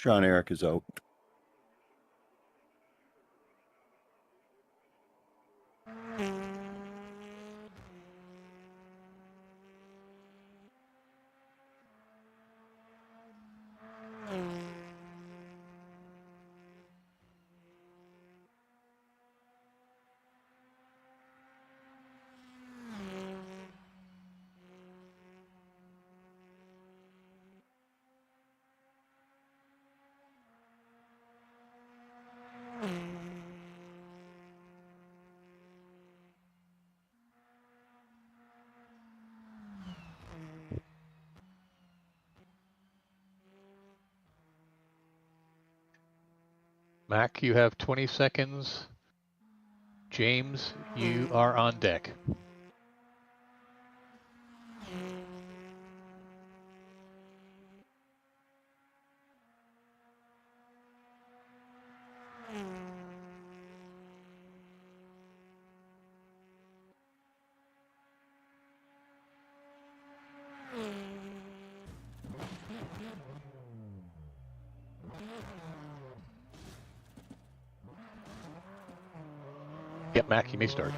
Sean Eric is out. Mac, you have 20 seconds. James, you are on deck. Yep, Mac, you may start.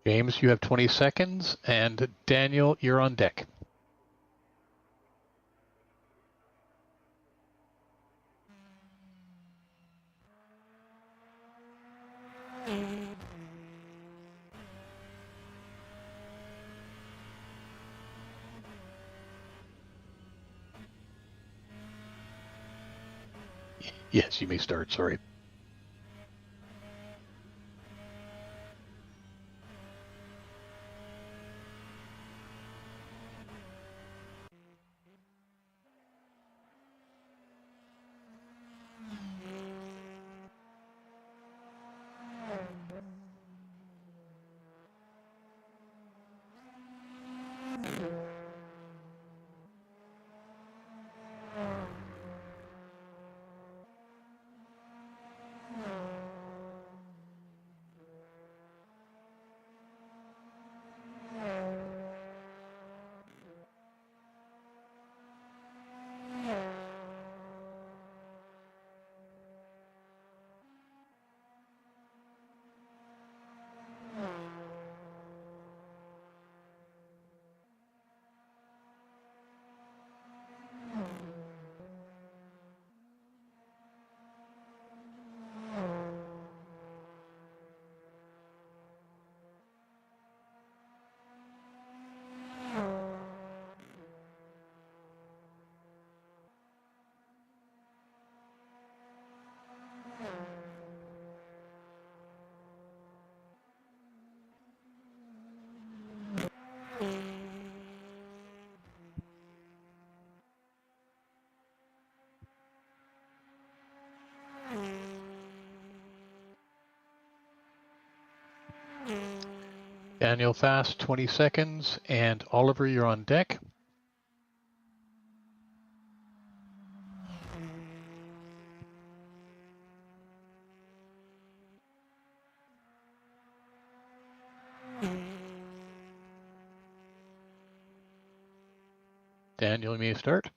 James, you have 20 seconds, and Daniel, you're on deck. Yes, you may start, sorry. Daniel Fast, 20 seconds, and Oliver, you're on deck. Daniel, you may start.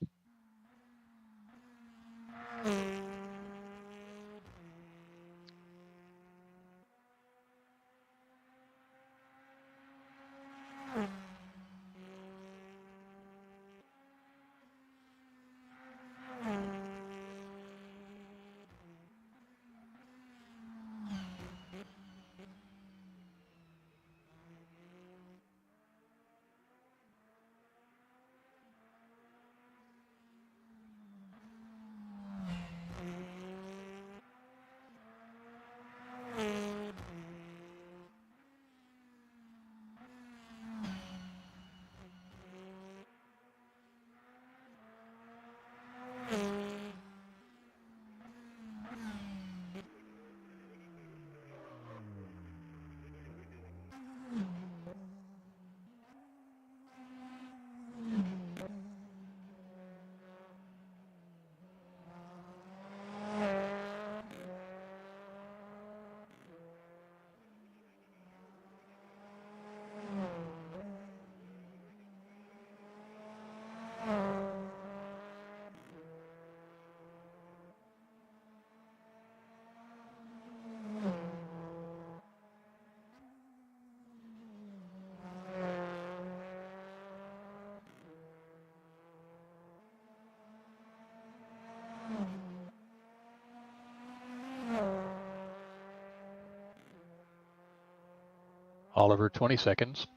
Oliver, 20 seconds.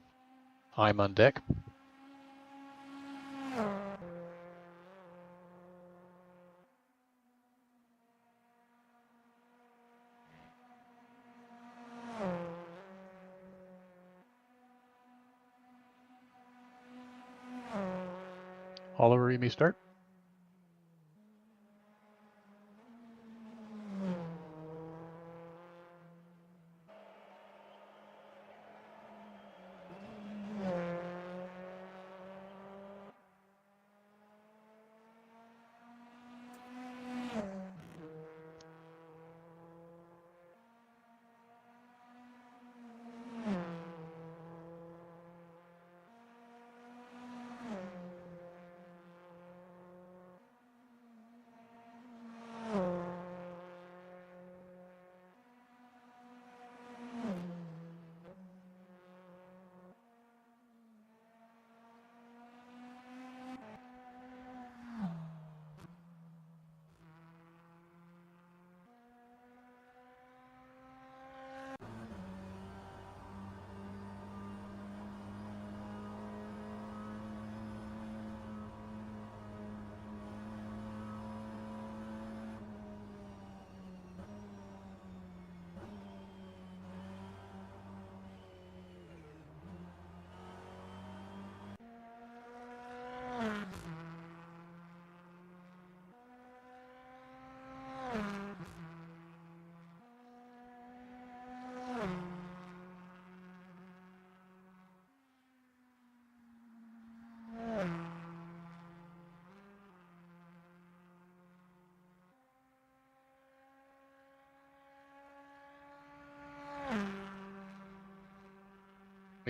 I'm on deck. Oliver, you may start.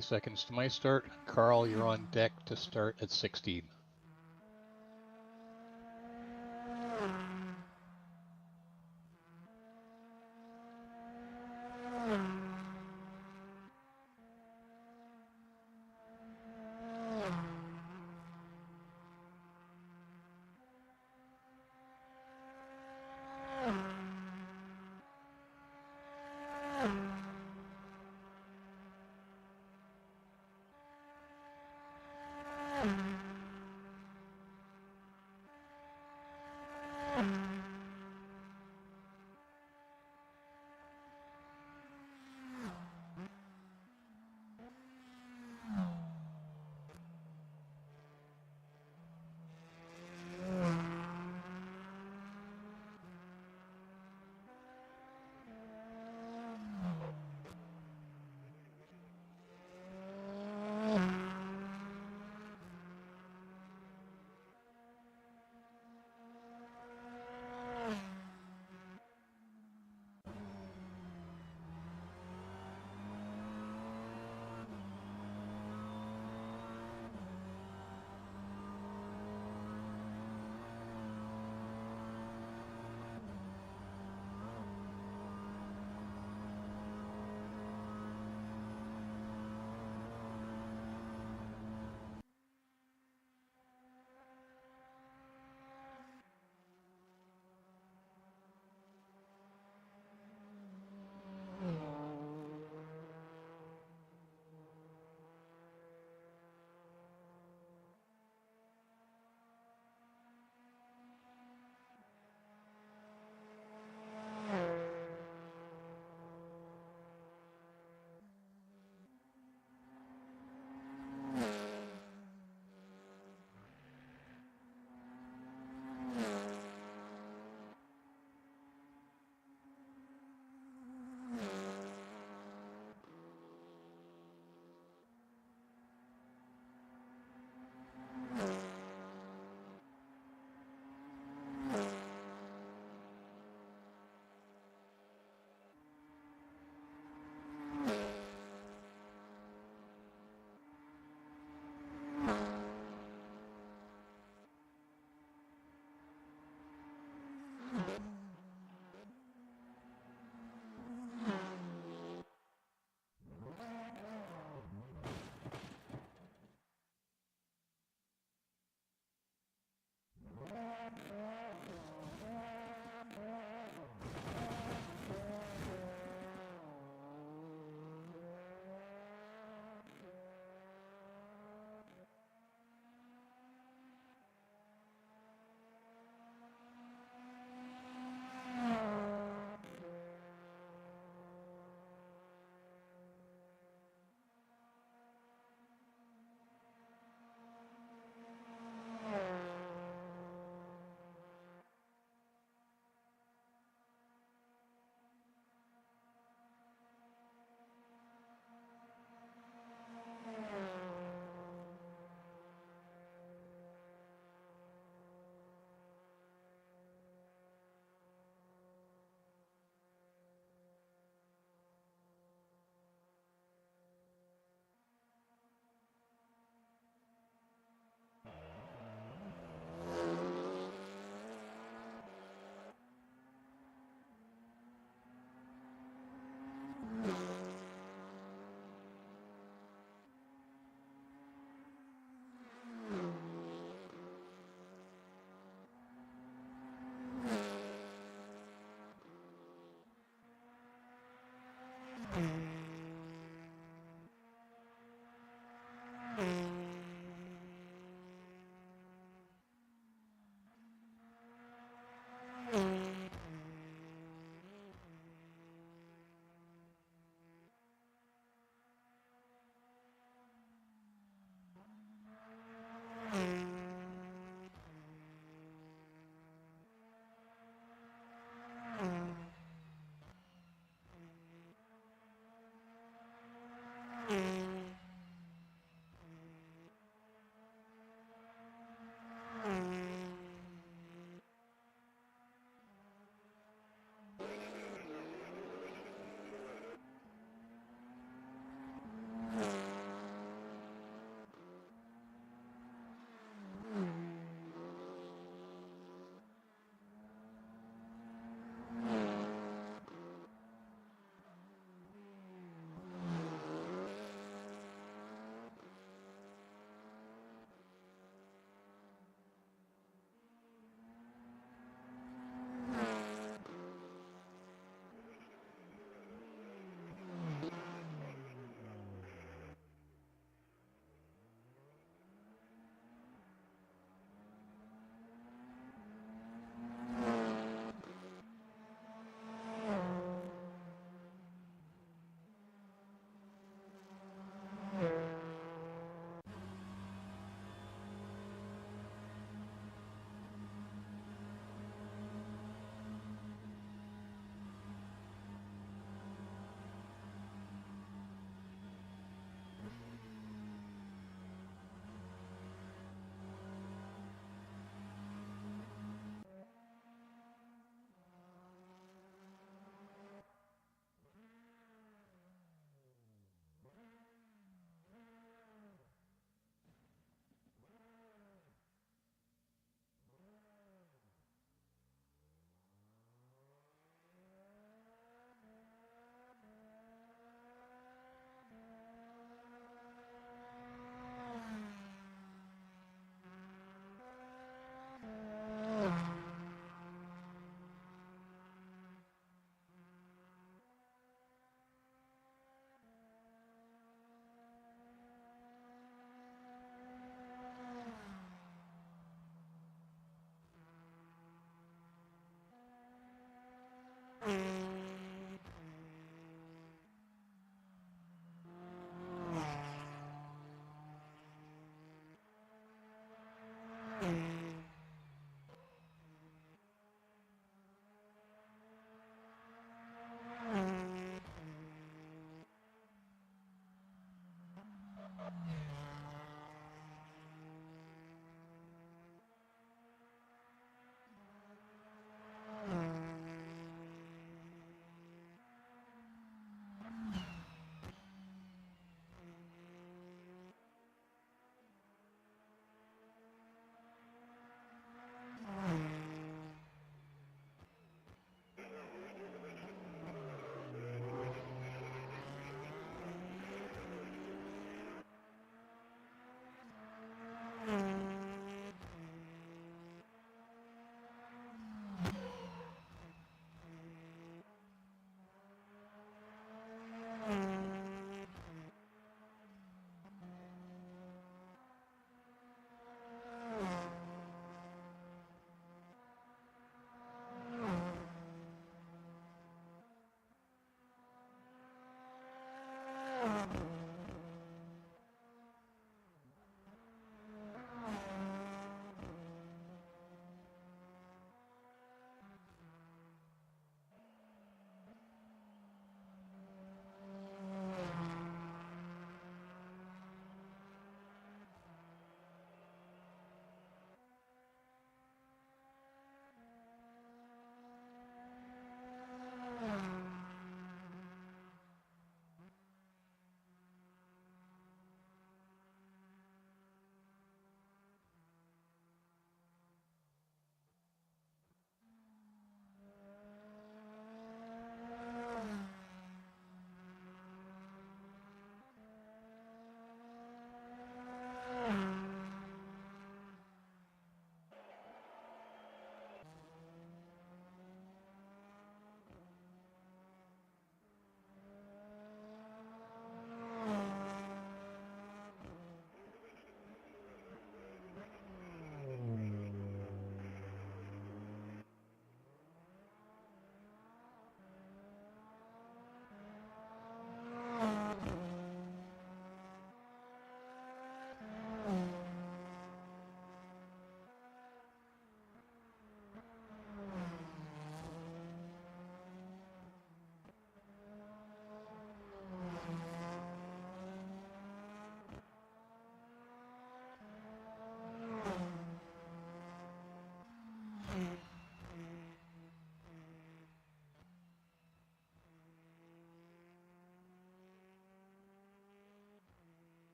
Seconds to my start. Carl, you're on deck to start at 16.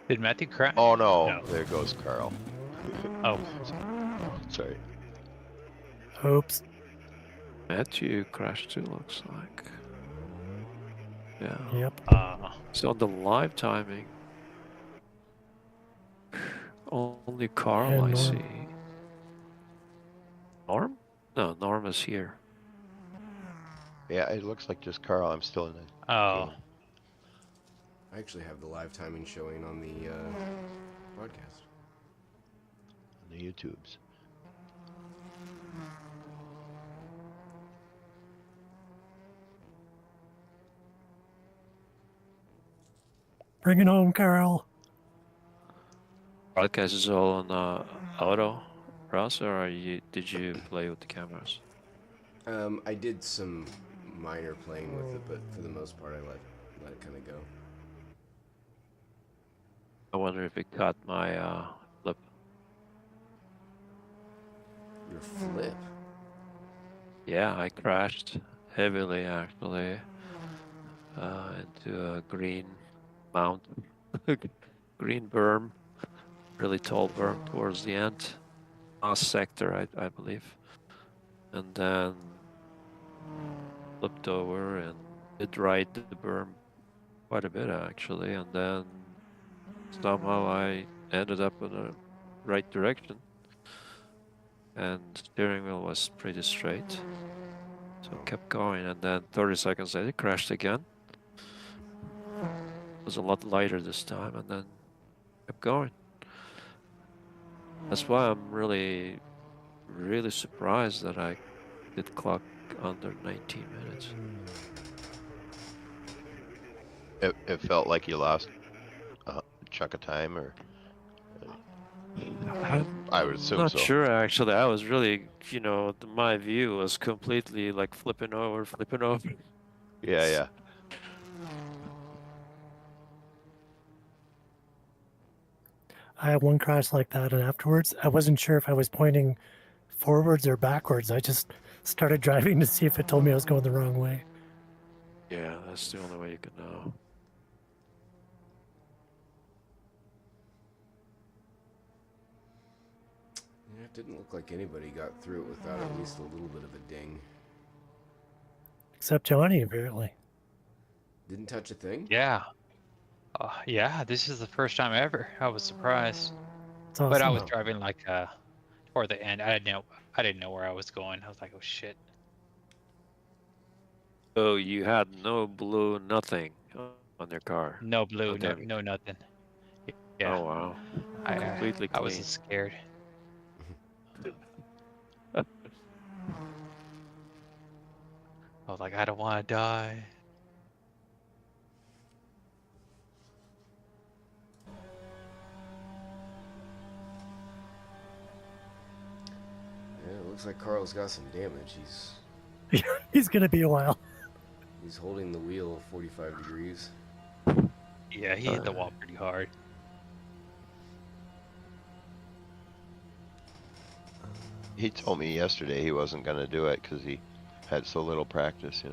Did Matthew crash? Oh no, No. there goes Carl. Oh, Sorry. Oops. Matthew crashed too, looks like. Yeah. Yep. So on the live timing, only Carl And I Norm. see. Norm? No, Norm is here. Yeah, it looks like just Carl. I'm still in the oh, game. I actually have the live timing showing on the broadcast. On the YouTubes. Bring it home, Carl. Broadcast is all on auto browser, or did you play with the cameras? I did some minor playing with it, but for the most part, I let it kind of go. I wonder if it caught my flip. Your flip? Yeah, I crashed heavily actually into a green mountain, green berm, really tall berm towards the end, last sector, I believe, and then flipped over and did ride the berm quite a bit actually, and then somehow I ended up in the right direction. and steering wheel was pretty straight. So it kept going, and then 30 seconds later it crashed again. It was a lot lighter this time, and then kept going. That's why I'm really surprised that I did clock under 19 minutes. It felt like you lost a chunk of time, or I would assume Not so. sure actually. I was really, my view was completely like flipping over. Yeah. I had one crash like that, and afterwards, I wasn't sure if I was pointing forwards or backwards. I just started driving to see if it told me I was going the wrong way. Yeah, that's the only way you can know. Yeah, it didn't look like anybody got through it without at least a little bit of a ding. Except Johnny, apparently. Didn't touch a thing? Yeah. Yeah, this is the first time ever. I was surprised. It's awesome. But I was driving like toward the end. I didn't know where I was going. I was like, oh shit. So you had no blue, nothing on your car? No blue, No no, damage. no nothing. Yeah. Oh wow. Completely I clean. was scared. I was like, I don't want to die. Yeah, it looks like Carl's got some damage. He's going to be a while. He's holding the wheel 45 degrees. Yeah, he hit the wall pretty hard. He told me yesterday he wasn't going to do it because he had so little practice,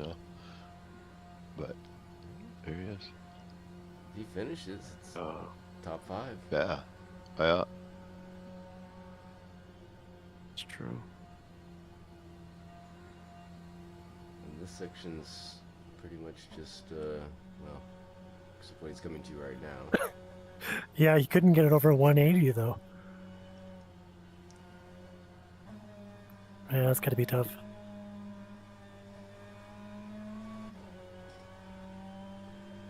But there he is. If he finishes, it's top 5. Yeah. It's true. And this section's pretty much just, well, except what he's coming to right now. Yeah, he couldn't get it over 180, though. Yeah, that's got to be tough.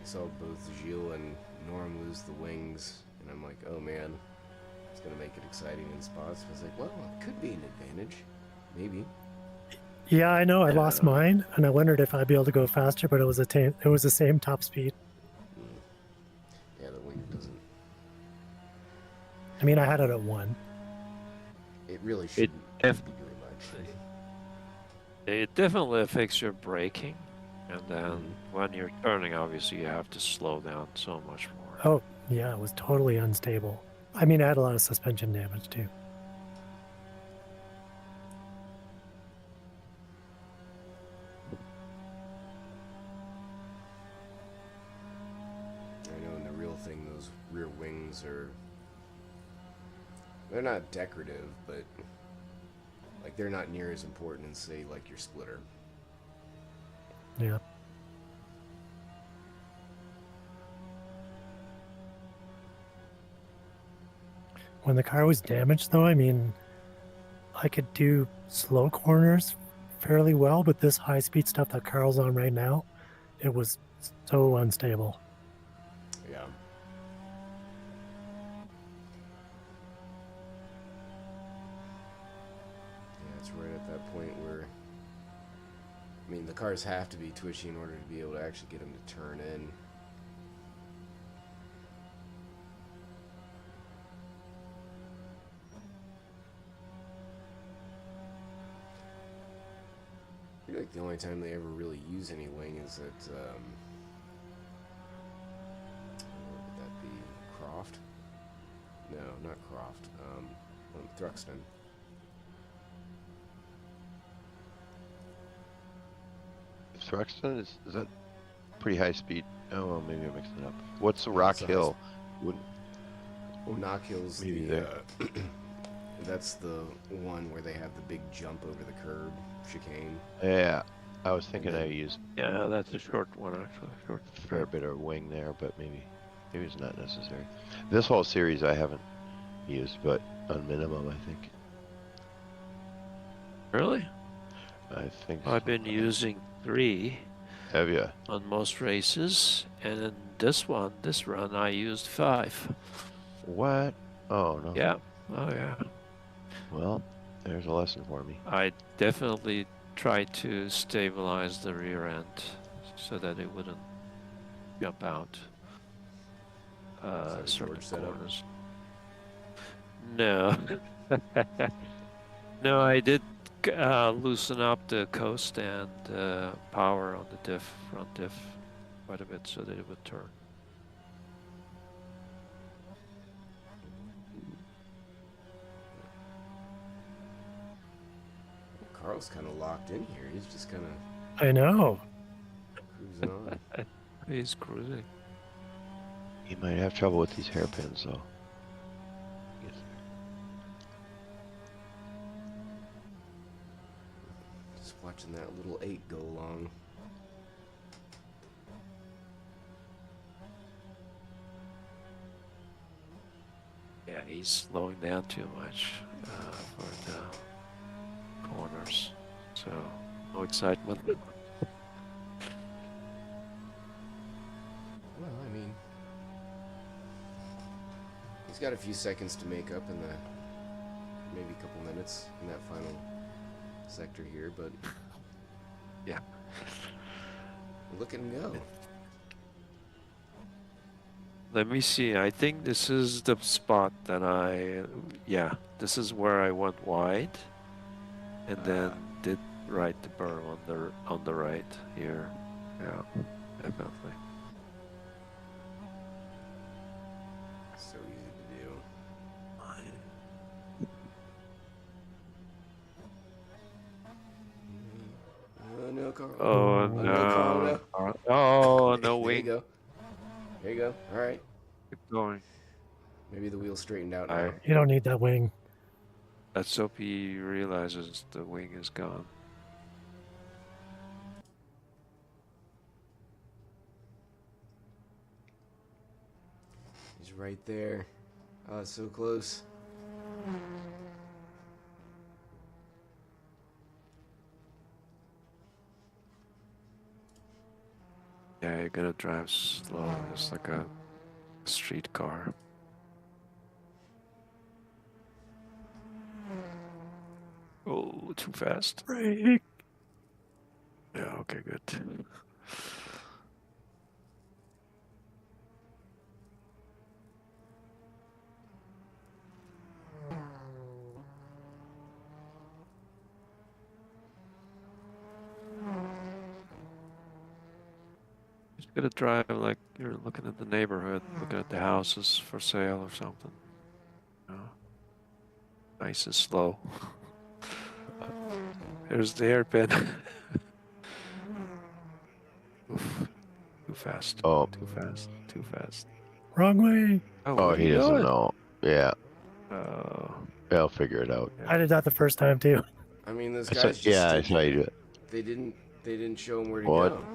I saw both Gilles and Norm lose the wings, and I'm like, oh man, it's going to make it exciting in spots. I was like, well, it could be an advantage. Maybe. Yeah, I know. I lost mine, and I wondered if I'd be able to go faster, but it was the same top speed. Yeah, the wing doesn't. I mean, I had it at 1. It really shouldn't be very much. It definitely affects your braking, and then when you're turning, obviously you have to slow down so much more. Oh, yeah, it was totally unstable. I mean, I had a lot of suspension damage, too. I know in the real thing, those rear wings they're not decorative, but like they're not near as important as, say, like your splitter. Yeah. When the car was damaged, though, I mean, I could do slow corners fairly well, but this high-speed stuff that Carl's on right now, it was so unstable. Yeah. Yeah, it's right at that point where, I mean, the cars have to be twitchy in order to be able to actually get them to turn in. I feel like the only time they ever really use any wing is at, what would that be? Croft? No, not Croft. Thruxton. Thruxton is that pretty high speed? Oh, well, maybe I'm mixing it up. What's the Rock Hill? Knock Hill's maybe the, there. that's the one where they have the big jump over the curb chicane. Yeah, I was thinking I used Yeah, that's a short one actually. Short. a fair bit of wing there, but maybe it's not necessary. This whole series I haven't used, but on minimum, I think. Really? I think I've so. been using 3 Have you? on most races, and in this run, I used 5. What? Oh no. Yeah. Oh yeah. Well, there's a lesson for me. I definitely tried to stabilize the rear end so that it wouldn't jump out that a certain George setup? corners. No. No, I did loosen up the coast and power on the front diff quite a bit so that it would turn. Carl's kind of locked in here. He's just kind of I know. cruising on. He's cruising. You might have trouble with these hairpins, though. Just watching that little 8 go along. Yeah, he's slowing down too much for the corners. So, no excitement. Well, I mean, he's got a few seconds to make up in the maybe a couple minutes in that final sector here, but Yeah. look at him go. Let me see. I think this is the spot that yeah, this is where I went wide, and then did right the berm on the right here. Yeah, definitely. So easy to do. Oh no, Carl. Oh no, Carl, no! no. Oh no There you wing. go. There you go. All right. Keep going. Maybe the wheel's straightened out now. Alright. You don't need that wing. Let's hope he realizes the wing is gone. He's right there. Oh, it's so close. Yeah, you gotta drive slow, just like a street car. Oh, too fast. Brake. Yeah, okay, good. Just gotta drive like you're looking at the neighborhood, looking at the houses for sale or something. You know? Nice and slow. There's the hairpin. Oof. Too fast. Oh. Too fast. Too fast. Wrong way. Oh, what are he you doesn't doing? know. Yeah, Oh. I'll figure it out. I did that the first time too. I mean, those I guys saw, just yeah, I did- saw you do it. they didn't show him where to What? go.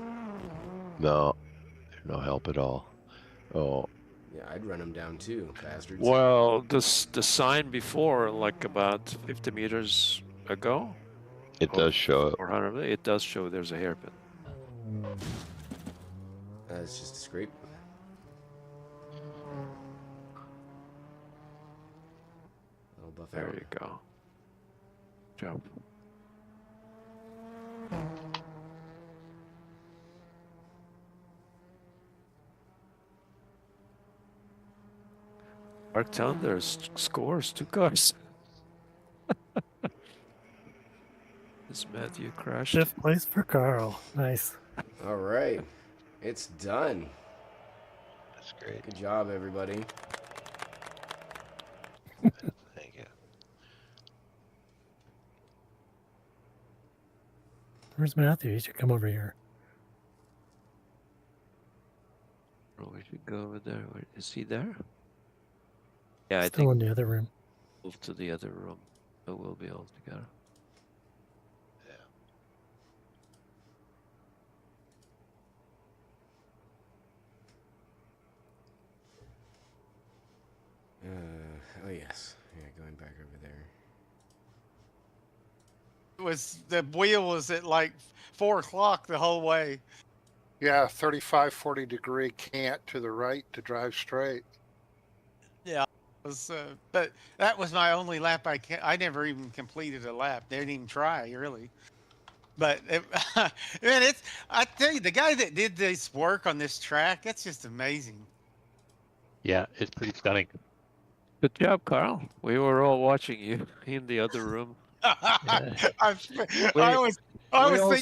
No, no help at all. Oh, Yeah, I'd run him down too, bastards. Well, the sign before, like about 50 meters ago, it does show it. 400, it does show there's a hairpin. It's just a scrape. That'll buff There out. you go. Jump. Mark Thunder scores 2 cars. This Matthew crashed. 5th place for Carl. Nice. All right, it's done. That's great. Good job, everybody. Thank you. Where's Matthew? He should come over here. Oh, we should go over there. Where, is he there? Yeah, I Still think in the other room. move to the other room. So we'll be all together. Oh yes, yeah, going back over there. the wheel was at like 4 o'clock the whole way. Yeah, 35, 40 degree cant to the right to drive straight. Yeah, it was, but that was my only lap. I never even completed a lap. Didn't even try really. But man, I tell you, the guy that did this work on this track, that's just amazing. Yeah, it's pretty stunning. Good job, Carl. We were all watching you in the other room. I We was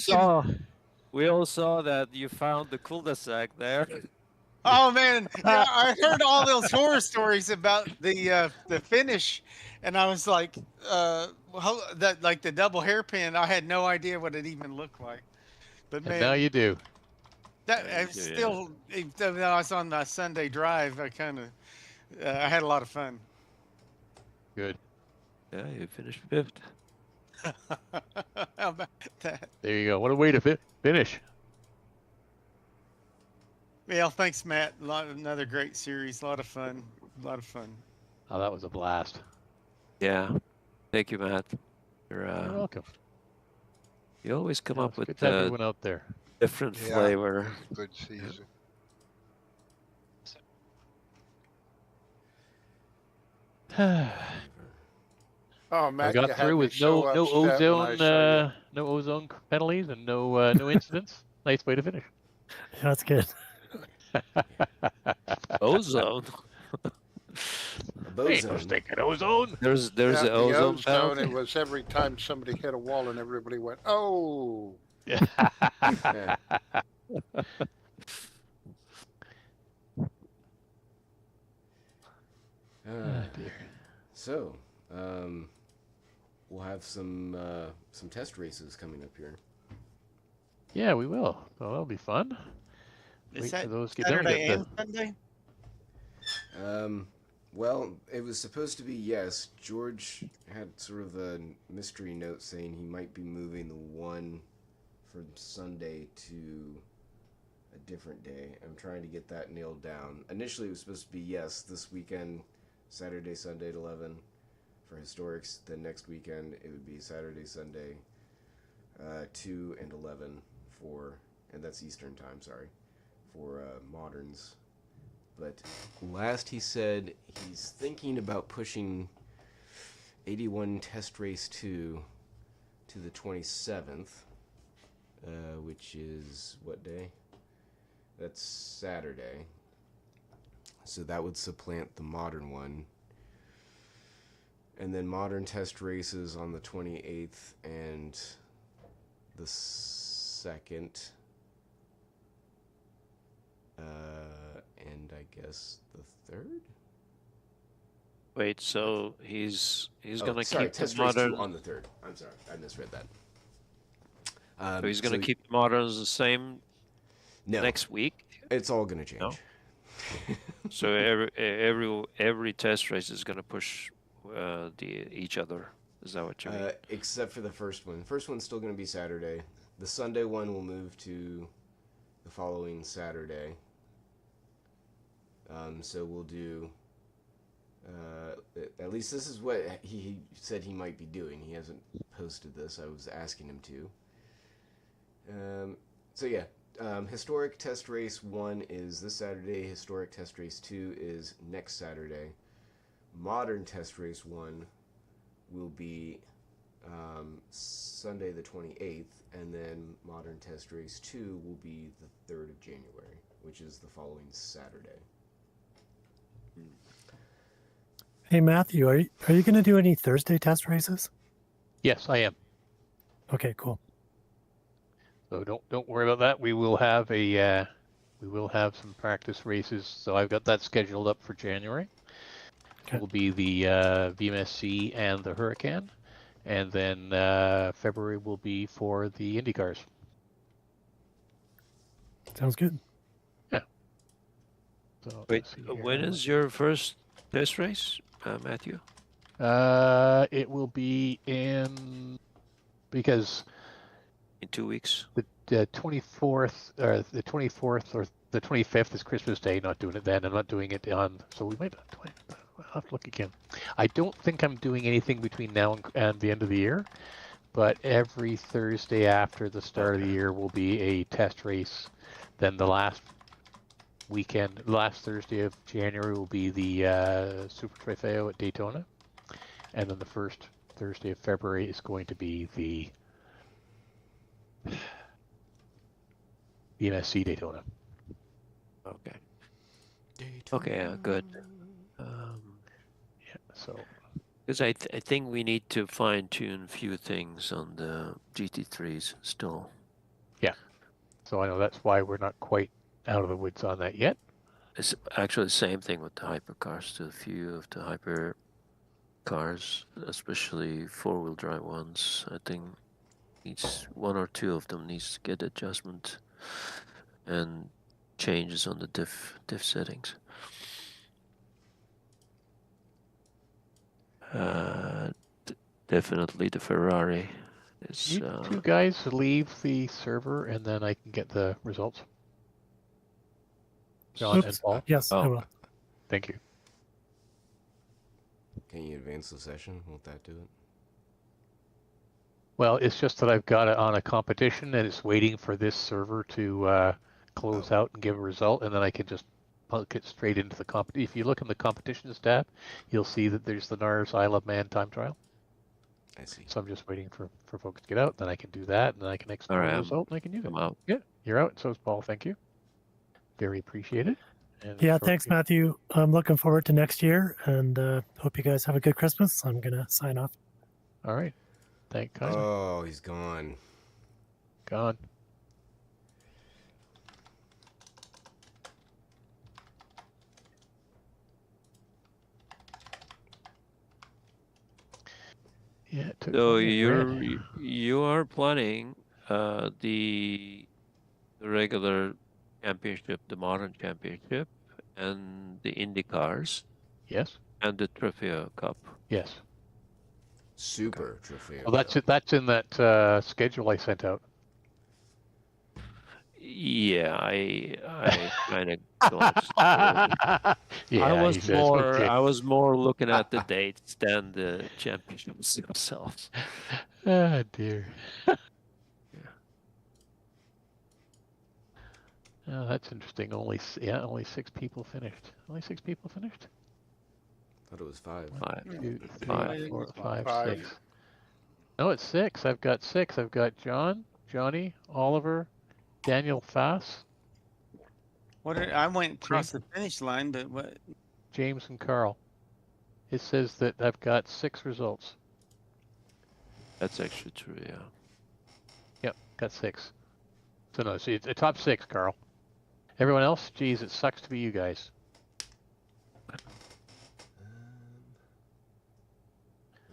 thinking. We all saw that you found the cul-de-sac there. Oh man, yeah, I heard all those horror stories about the finish, and I was like, that like the double hairpin. I had no idea what it even looked like. But And man, now you do. that Yeah, you I do, still, even though I was on my Sunday drive, I kind of, I had a lot of fun. Good. Yeah, you finished 5th. How about that? There you go. What a way to finish. Well, thanks, Matt. Another great series. A lot of fun. A lot of fun. Oh, that was a blast. Yeah. Thank you, Matt. You're welcome. You always come Yeah, up it's with good to have everyone out there. different Yeah, flavor. good season. Oh, I Matt, you got had through me with so no upset when I saw you. no ozone penalties and no incidents. Nice way to finish. Yeah, that's good. Ozone. A Ain't bozo. no stinking ozone. There's Yeah, the the ozone ozone, penalty. it was every time somebody hit a wall and everybody went, oh. Yeah. Oh, dear. So, we'll have some test races coming up here. Yeah, we will. Well, that'll be fun. Is Wait that till those get done. We Saturday got and Sunday? Well, it was supposed to be yes. George had sort of a mystery note saying he might be moving the one from Sunday to a different day. I'm trying to get that nailed down. Initially, it was supposed to be yes this weekend, Saturday, Sunday at 11 for historics. Then next weekend, it would be Saturday, Sunday, 2 and 11 for, and that's Eastern time, sorry, for moderns. But last he said he's thinking about pushing 81 Test Race 2 to the 27th, which is what day? That's Saturday. So that would supplant the modern one. And then modern test races on the 28th and the 2nd. And I guess the 3rd? Wait, so he's gonna sorry, keep the test race 2 modern. on the 3rd. I'm sorry, I misread that. So he's gonna keep the moderns the same next week. It's all gonna change. No? So every test race is gonna push each other. Is that what you mean? Except for the first one. The first one's still gonna be Saturday. The Sunday one will move to the following Saturday. So we'll do. At least this is what he said he might be doing. He hasn't posted this. I was asking him to. So yeah, historic test race 1 is this Saturday. Historic test race 2 is next Saturday. Modern test race 1 will be Sunday the 28th, and then modern test race 2 will be the 3rd of January, which is the following Saturday. Hey, Matthew, are you going to do any Thursday test races? Yes, I am. Okay, cool. So don't worry about that. We will have some practice races. So I've got that scheduled up for January. Okay. It will be the VMSC and the Hurricane, and then February will be for the IndyCars. Sounds good. Yeah. So Wait, let's see here. when is your first test race, Matthew? It will be because In 2 weeks. the 24th or the 24th or the 25th is Christmas Day. Not doing it then. I'm not doing it on. So we might. I'll have to look again. I don't think I'm doing anything between now and the end of the year, but every Thursday after the start of the year will be a test race. Then the last Thursday of January will be the Super Trofeo at Daytona, and then the first Thursday of February is going to be the MSC Daytona. Okay. Okay, good. Yeah, so Because I think we need to fine tune a few things on the GT3s still. I know that's why we're not quite out of the woods on that yet. It's actually the same thing with the hypercars. To a few of the hyper cars, especially four-wheel drive ones, I think one or two of them needs to get adjustment and changes on the diff settings. Definitely the Ferrari is. You two guys leave the server, and then I can get the results. John and Paul. Yes, I will. Thank you. Can you advance the session? Won't that do it? Well, it's just that I've got it on a competition, and it's waiting for this server to close out and give a result, and then I can just plug it straight into the competition. If you look in the competitions tab, you'll see that there's the NARS Isle of Man time trial. I see. So I'm just waiting for folks to get out, then I can do that, and then I can export the result, and I can use it. I'm out. Yeah, you're out. So is Paul. Thank you. Very appreciated. And Yeah, thanks, Matthew. I'm looking forward to next year, and hope you guys have a good Christmas. I'm gonna sign off. All right. Thank God. Oh, he's gone. Gone. Yeah. It took So me a minute. you are planning the regular championship, the modern championship, and the Indy cars. Yes. And the Trofeo Cup. Yes. Super Trofeo. Well, that's it. That's in that schedule I sent out. Yeah, I kind of glanced over. Yeah, I was more looking at the dates than the championships themselves. Ah, dear. Oh, that's interesting. Only 6 people finished. Only 6 people finished. Thought it was 5. 2, 3, Five. 4, 5, Five. 6. No, it's 6. I've got 6. I've got John, Johnny, Oliver, Daniel Fass, I went across the finish line, but what? James, and Carl. It says that I've got 6 results. That's actually true, yeah. Yep, got 6. So no, see, it's a top 6, Carl. Everyone else, geez, it sucks to be you guys. I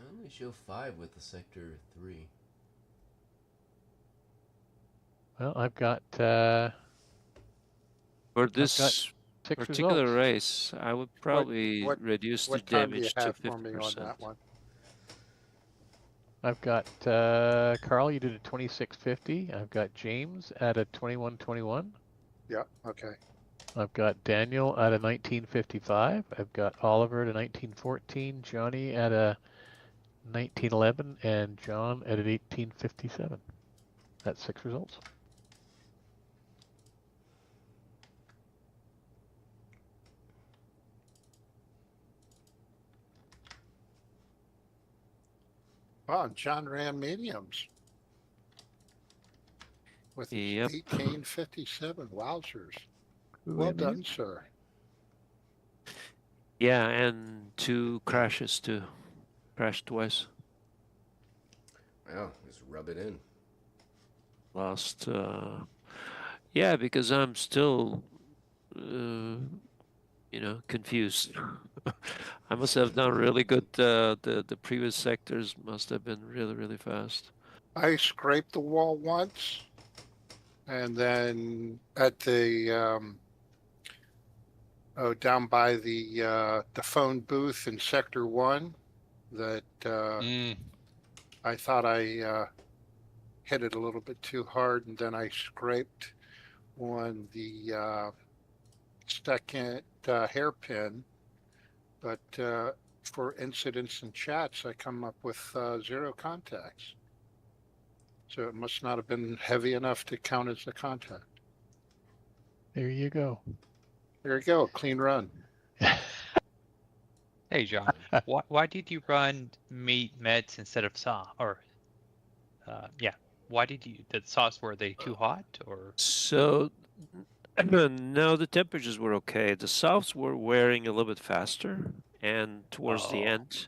only show 5 with the Sector 3. Well, I've got For this 6 particular results. race, I would probably reduce the What time do you damage to have for me on 50%. that one? I've got Carl, you did a 2650. I've got James at a 2121. Yeah, okay. I've got Daniel at a 1955. I've got Oliver at a 1914. Johnny at a 1911, and John at an 1857. That's 6 results. Wow, John ran mediums with Yep. 1857. Wowzers. Who Well ran done, mediums? sir. Yeah, and 2 crashes too. Crashed twice. Wow, just rub it in. Lost. Yeah, because I'm still, confused. I must have done really good. The previous sectors must have been really, really fast. I scraped the wall once, and then at the down by the phone booth in Sector 1, that I thought I hit it a little bit too hard, and then I scraped on the second hairpin. But for incidents and chats, I come up with 0 contacts. So it must not have been heavy enough to count as a contact. There you go. There you go, clean run. Hey, John, why did you run meds instead of saw? Or, yeah, why did you, the sauce, were they too hot or? So no, the temperatures were okay. The softs were wearing a little bit faster, and towards the end,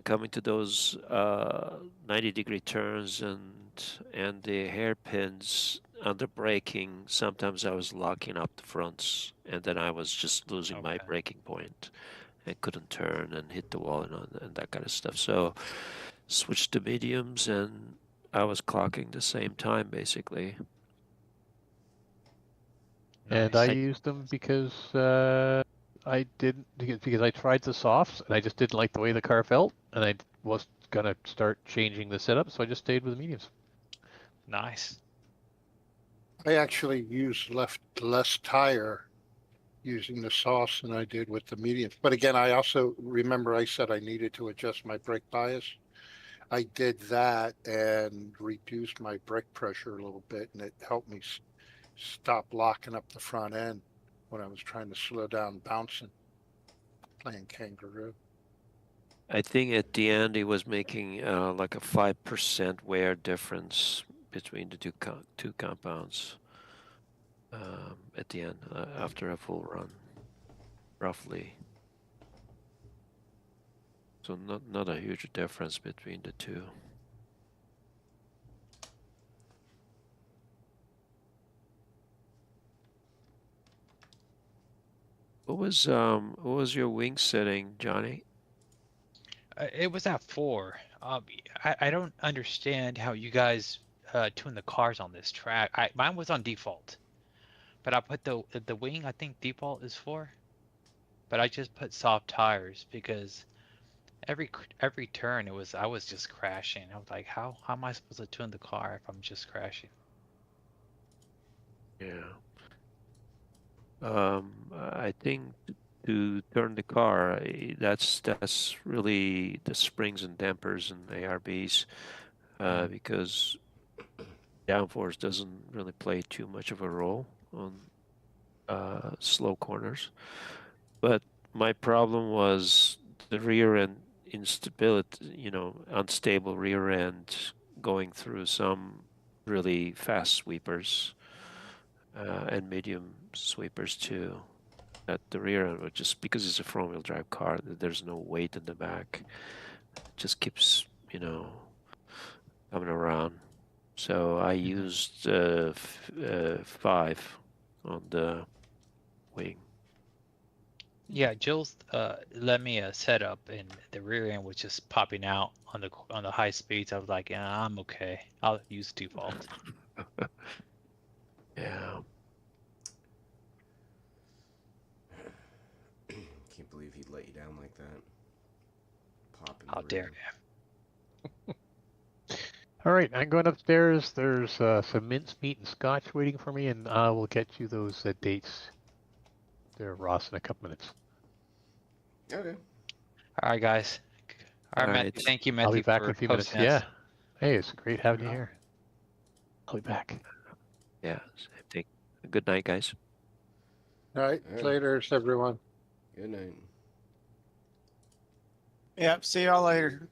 coming to those 90-degree turns and the hairpins under braking, sometimes I was locking up the fronts, and then I was just losing my Okay. braking point and couldn't turn and hit the wall and that kind of stuff. So switched to mediums, and I was clocking the same time basically. And Nice. I used them because I didn't because I tried the softs and I just didn't like the way the car felt, and I was gonna start changing the setup, so I just stayed with the mediums. Nice. I actually used less tire using the sauce than I did with the mediums. But again, I also remember I said I needed to adjust my brake bias. I did that and reduced my brake pressure a little bit, and it helped me stop locking up the front end when I was trying to slow down bouncing, playing kangaroo. I think at the end he was making like a 5% wear difference between the two compounds at the end after a full run, roughly. So not a huge difference between the two. What was your wing setting, Johnny? It was at 4. I don't understand how you guys tune the cars on this track. Mine was on default, but I put the wing. I think default is 4, but I just put soft tires because every turn I was just crashing. I was like, how am I supposed to tune the car if I'm just crashing? Yeah. I think to turn the car, that's really the springs and dampers and ARBs, because downforce doesn't really play too much of a role on slow corners. But my problem was the rear end instability, unstable rear end going through some really fast sweepers and medium sweepers too. At the rear end, just because it's a front-wheel drive car, there's no weight in the back. It just keeps, coming around. So I used 5 on the wing. Yeah, Jill's let me set up, and the rear end was just popping out on the high speeds. I was like, yeah, I'm okay. I'll use default. Yeah. Can't believe he'd let you down like that. Pop in How the dare rear. you? All right, I'm going upstairs. There's some mincemeat and scotch waiting for me, and I will get you those dates there, Ross, in a couple minutes. Okay. All right, guys. All right, Matthew. Right. Thank you, I'll Matthew, be back for in a few minutes. hosting us. Yeah. Hey, it's great having you here. I'll be back. Yeah, same thing. Good night, guys. All right, All right. later, everyone. Good night. Yep. See y'all later.